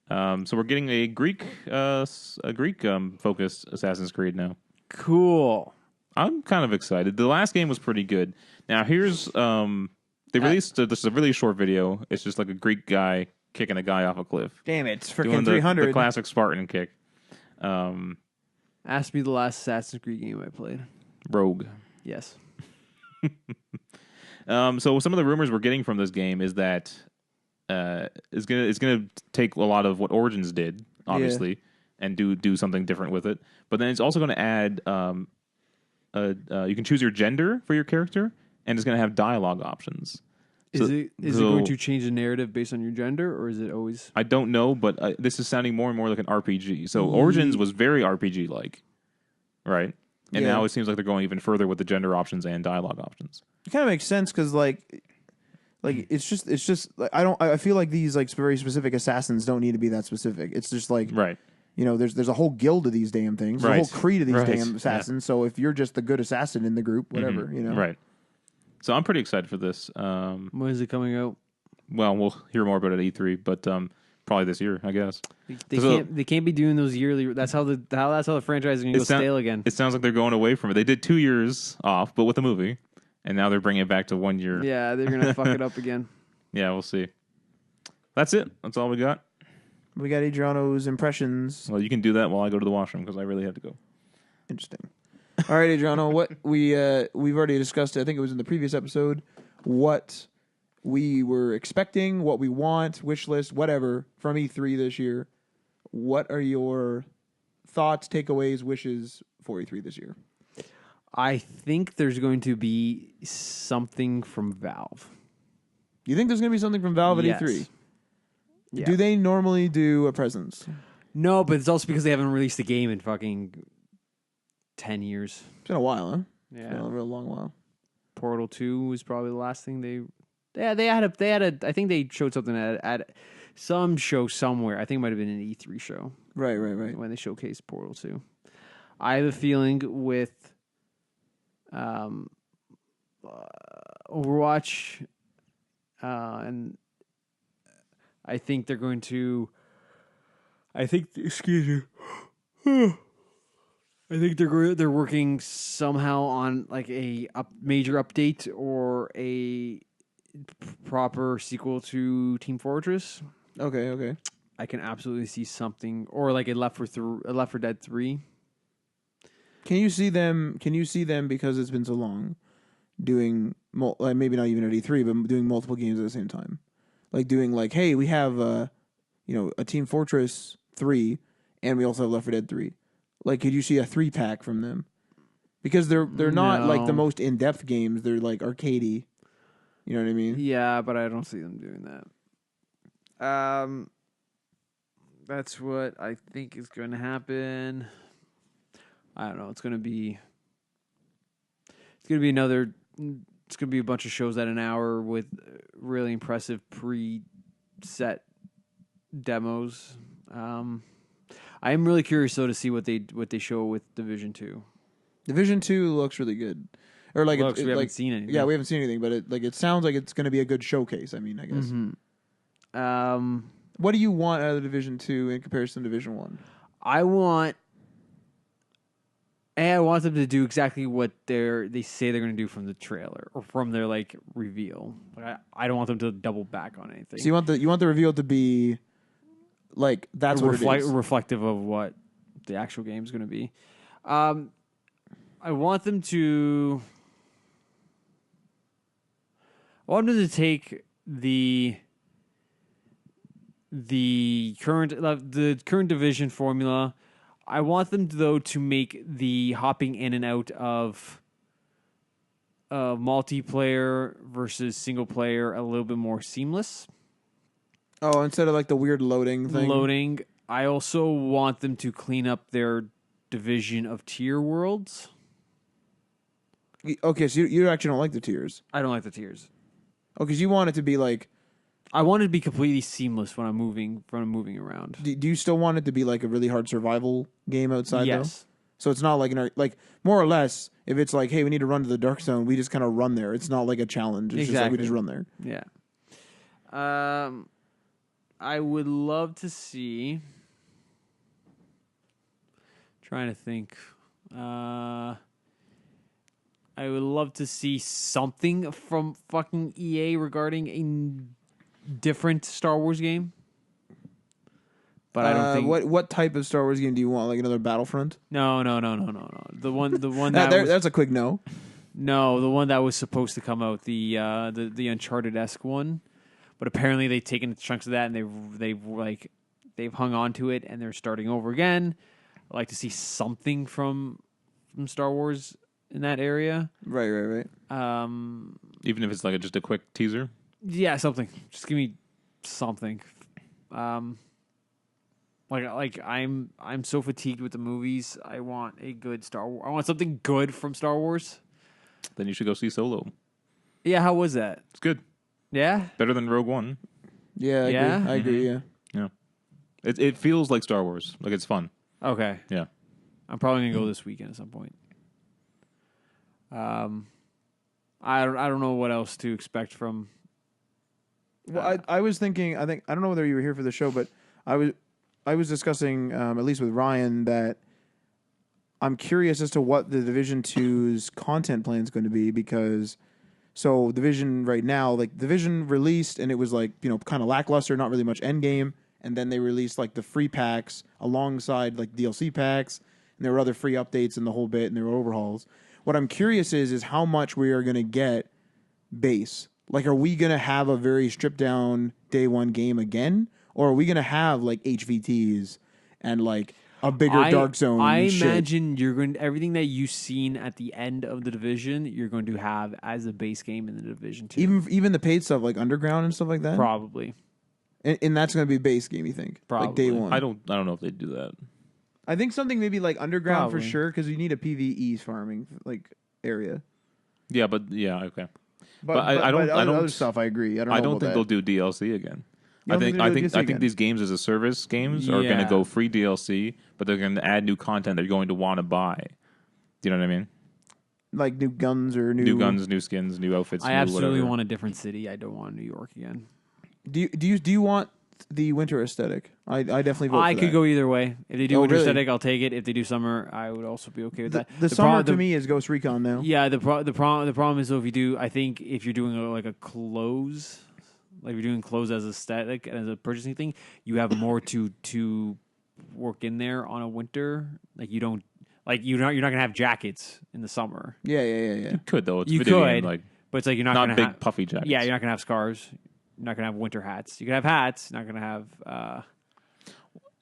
So we're getting a Greek focused Assassin's Creed now. Cool. I'm kind of excited. The last game was pretty good. Now here's they released this is a really short video. It's just like a Greek guy kicking a guy off a cliff. Damn it, it's Doing freaking 300. the classic Spartan kick. Ask me the last Assassin's Creed game I played. Rogue. Yes. So some of the rumors we're getting from this game is that it's gonna take a lot of what Origins did, obviously, and do something different with it. But then it's also going to add you can choose your gender for your character, and it's going to have dialogue options. Is it going to change the narrative based on your gender, or is it always? I don't know, but this is sounding more and more like an RPG. So Origins was very RPG like, right? And now it seems like they're going even further with the gender options and dialogue options. It kind of makes sense because like it's just like, I feel like these like very specific assassins don't need to be that specific. It's just like right. You know, there's a whole guild of these damn things, there's a whole creed of these damn assassins. Yeah. So if you're just the good assassin in the group, whatever, you know, right. So I'm pretty excited for this. When is it coming out? Well, we'll hear more about it at E3, but probably this year, I guess. They can't be doing those yearly. That's how the franchise is going to go stale again. It sounds like they're going away from it. They did 2 years off, but with a movie, and now they're bringing it back to 1 year. Yeah, they're going to fuck it up again. Yeah, we'll see. That's it. That's all we got. We got Adriano's impressions. Well, you can do that while I go to the washroom because I really have to go. Interesting. All right, Adriano, what we've already discussed, I think it was in the previous episode, what we were expecting, what we want, wish list, whatever, from E3 this year. What are your thoughts, takeaways, wishes for E3 this year? I think there's going to be something from Valve. You think there's going to be something from Valve at E3? Yeah. Do they normally do a presence? No, but it's also because they haven't released a game in fucking 10 years. It's been a while, huh? Yeah. It's been a real long while. Portal 2 was probably the last thing they had I think they showed something at some show somewhere. I think it might have been an E3 show. Right. When they showcased Portal 2. I have a feeling with Overwatch and I think they're going to excuse me. I think they're working somehow on like a major update or a proper sequel to Team Fortress. Okay. I can absolutely see something, or like a Left 4 Dead 3. Can you see them because it's been so long doing maybe not even at E3, but doing multiple games at the same time, like doing like, hey, we have a Team Fortress 3, and we also have Left 4 Dead 3. Like, could you see a 3-pack from them? Because they're not like the most in-depth games. They're like arcadey. You know what I mean? Yeah, but I don't see them doing that. That's what I think is going to happen. I don't know. It's going to be a bunch of shows at an hour with really impressive preset demos. I am really curious though to see what they show with Division 2. Division 2 looks really good. Or like we haven't seen anything. Yeah, we haven't seen anything, but it sounds like it's going to be a good showcase. I mean, I guess. Mm-hmm. What do you want out of Division 2 in comparison to Division 1? I want them to do exactly what they say they're going to do from the trailer or from their like reveal. Like, I don't want them to double back on anything. So you want the reveal to be like that's what it is. Reflective of what the actual game is going to be. I want them to take the current division formula. I want them though to make the hopping in and out of multiplayer versus single player a little bit more seamless. Oh, instead of like the weird loading thing. I also want them to clean up their division of tier worlds. Okay, so you actually don't like the tiers. I don't like the tiers. Oh, because you want it to be like... I want it to be completely seamless when I'm moving around. Do you still want it to be like a really hard survival game outside, yes. though? So it's not like more or less, if it's like, hey, we need to run to the dark zone, we just kind of run there. It's not like a challenge. It's just like we just run there. Yeah. I would love to see. Trying to think. I would love to see something from fucking EA regarding a different Star Wars game. But I don't think what type of Star Wars game do you want? Like another Battlefront? No. The one That's a quick no. No, the one that was supposed to come out, the Uncharted-esque one, but apparently they've taken chunks of that and they've hung on to it and they're starting over again. I'd like to see something from Star Wars in that area. Right. Even if it's like just a quick teaser. Yeah, something. Just give me something. Like I'm so fatigued with the movies. I want a good Star Wars. I want something good from Star Wars. Then you should go see Solo. Yeah, how was that? It's good. Yeah? Better than Rogue One. Yeah, I agree, yeah. Yeah. It feels like Star Wars. Like it's fun. Okay. Yeah. I'm probably going to go this weekend at some point. I don't know what else to expect from... Well, I was thinking, I don't know whether you were here for the show, but I was discussing, at least with Ryan, that I'm curious as to what the Division 2's content plan is going to be because, so Division right now, like Division released and it was like, kind of lackluster, not really much end game. And then they released like the free packs alongside like DLC packs. And there were other free updates and the whole bit and there were overhauls. What I'm curious is how much we are going to get base. Like, are we going to have a very stripped down day one game again? Or are we going to have like HVTs and like a bigger Dark Zone? I imagine you're going everything that you've seen at the end of the Division, you're going to have as a base game in the Division 2. Even the paid stuff like Underground and stuff like that? Probably. And that's going to be base game, you think? Probably. Like day one. I don't know if they'd do that. I think something maybe like Underground Probably. for sure because you need a PvE farming like area. Yeah, okay. But I don't. Other stuff, I agree. I don't think they'll do DLC again. You I don't think think they'll do DLC I think again? these games as a service games are going to Yeah. go free DLC, but they're going to add new content that you're going to want to buy. Do you know what I mean? Like new guns or New guns, new skins, new outfits. I new absolutely whatever. want a different city. I don't want New York again. Do you want the winter aesthetic? I definitely vote. I for could that. go either way. If they do Oh, winter really? aesthetic, I'll take it. If they do summer, I would also be okay with that. The summer to me is Ghost Recon now. Yeah, the problem is though, if you do, I think if you're doing like a close, like you're doing close as a static as a purchasing thing, you have more to work in there on a winter. Like you don't, like you're not gonna have jackets in the summer. Yeah. You could though. It's You video could, game, like but it's like you're not not gonna big have, puffy jackets. Yeah, you're not gonna have scarves. You're not gonna have winter hats. You can have hats. You're not gonna have.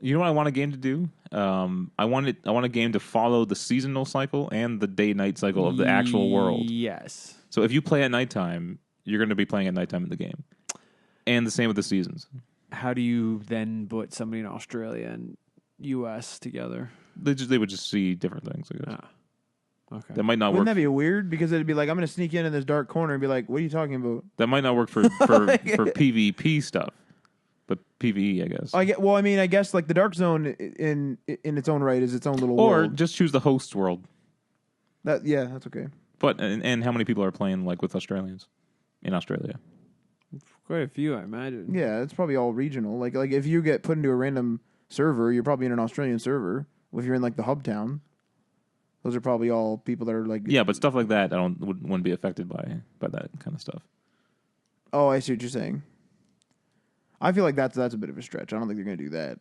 You know what I want a game to do? I want a game to follow the seasonal cycle and the day-night cycle of the actual world. Yes. So if you play at nighttime, you're going to be playing at nighttime in the game, and the same with the seasons. How do you then put somebody in Australia and U.S. together? They would just see different things. I guess Okay. that might not Wouldn't work. that be weird? Because it'd be like I'm going to sneak in this dark corner and be like, "What are you talking about?" That might not work for PvP stuff, but PvE, I guess. I guess like the Dark Zone in its own right is its own little Or world. just choose the host world. That's okay. But and how many people are playing like with Australians in Australia? Quite a few, I imagine. Yeah, it's probably all regional. Like if you get put into a random server, you're probably in an Australian server. If you're in like the hub town, those are probably all people that are like. Yeah, but stuff like that wouldn't be affected by that kind of stuff. Oh, I see what you're saying. I feel like that's a bit of a stretch. I don't think they're going to do that.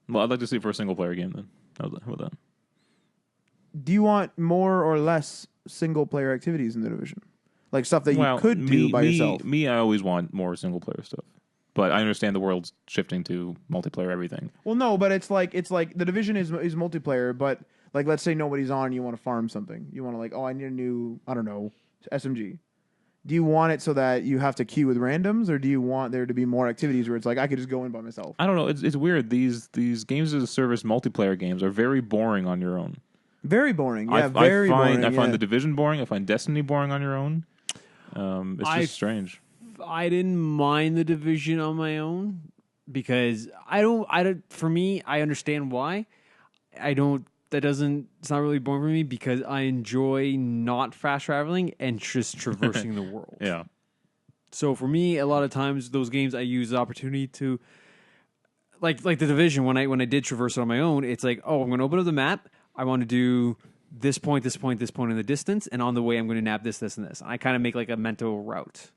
Well, I'd like to see it for a single player game then. How about that? Do you want more or less single player activities in the division? Like stuff that you could do by yourself? Me, I always want more single player stuff. But I understand the world's shifting to multiplayer everything. Well, no, but it's like the division is multiplayer, but like let's say nobody's on, you want to farm something. You want to I need a new, I don't know, SMG. Do you want it so that you have to queue with randoms, or do you want there to be more activities where it's like I could just go in by myself? I don't know. It's weird. These games as a service multiplayer games are very boring on your own. Very boring. Yeah, I find boring. the Division boring. I find Destiny boring on your own. It's just strange. I didn't mind the Division on my own because I don't. For me, I understand why. It's not really boring for me because I enjoy not fast traveling and just traversing the world. Yeah. So for me, a lot of times those games I use the opportunity to, like the Division. When I did traverse it on my own, it's like, oh, I'm going to open up the map. I want to do this point, this point, this point in the distance, and on the way I'm going to nab this, this, and this. I kind of make like a mental route.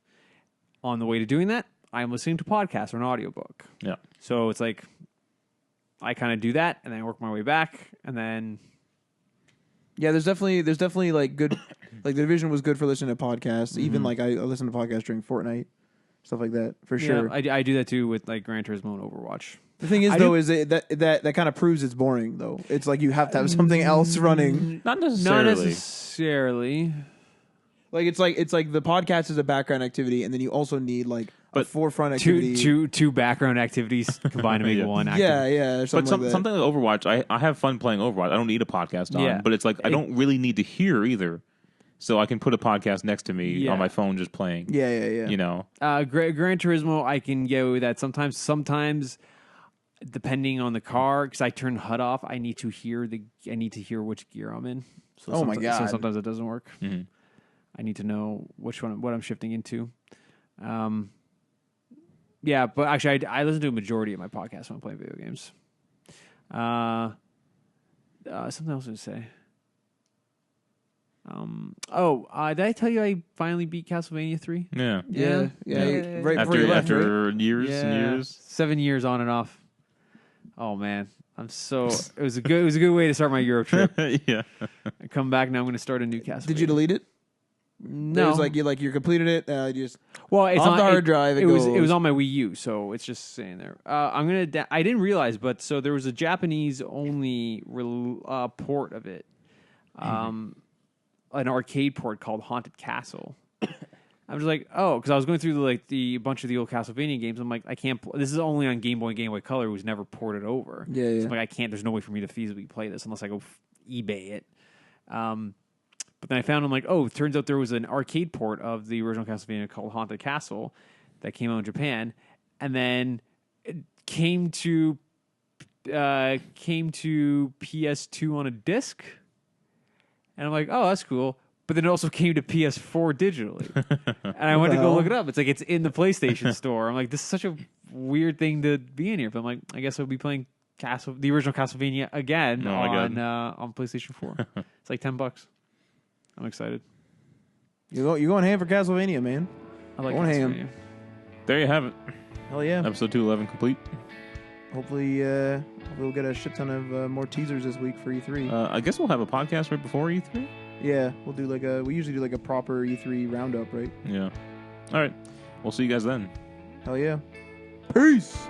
On the way to doing that, I'm listening to podcasts or an audiobook. Yeah. So it's like I kind of do that, and then I work my way back, and then. Yeah, there's definitely like good, like the Division was good for listening to podcasts. Even like I listen to podcasts during Fortnite, stuff like that for sure. I do that too with like Gran Turismo and Overwatch. The thing is, is that kind of proves it's boring, though. It's like you have to have something else running. Not necessarily. Not necessarily. Like it's like the podcast is a background activity, and then you also need like a forefront activity. Two background activities combined to make one activity. Yeah. Something like Overwatch, I have fun playing Overwatch. I don't need a podcast on, but it's like I don't really need to hear either. So I can put a podcast next to me on my phone just playing. Yeah. You know? Gran Turismo, I can get with that. Sometimes depending on the car, because I turn HUD off, I need to hear which gear I'm in. So my God. So sometimes it doesn't work. Mm-hmm. I need to know what I'm shifting into. Yeah, but actually, I listen to a majority of my podcasts when I'm playing video games. Something else to say. Did I tell you I finally beat Castlevania 3? Yeah. Right after years and years. 7 years on and off. Oh man, it was a good way to start my Europe trip. Yeah. I come back now. I'm going to start a new Castlevania. Did you delete it? No, it was you completed it. It's off the hard drive. It was on my Wii U, so it's just sitting there. I didn't realize, but so there was a Japanese only port of it, an arcade port called Haunted Castle. I was like, oh, because I was going through the bunch of the old Castlevania games. I'm like, I can't. This is only on Game Boy and Game Boy Color. It was never ported over. Yeah. So I'm like, I can't. There's no way for me to feasibly play this unless I go eBay it. But then I found, I'm like, oh, it turns out there was an arcade port of the original Castlevania called Haunted Castle that came out in Japan, and then it came to PS2 on a disc, and I'm like, oh, that's cool. But then it also came to PS4 digitally, and I went to go look it up. It's like it's in the PlayStation Store. I'm like, this is such a weird thing to be in here. But I'm like, I guess I'll be playing the original Castlevania again on PlayStation 4. It's like $10. I'm excited. You're going ham for Castlevania, man. I like going Castlevania. ham. There you have it. Hell yeah. Episode 211 complete. Hopefully we'll get a shit ton of more teasers this week for E3. I guess we'll have a podcast right before E3. Yeah, we'll do we usually do a proper E3 roundup, right? Yeah. All right. We'll see you guys then. Hell yeah. Peace.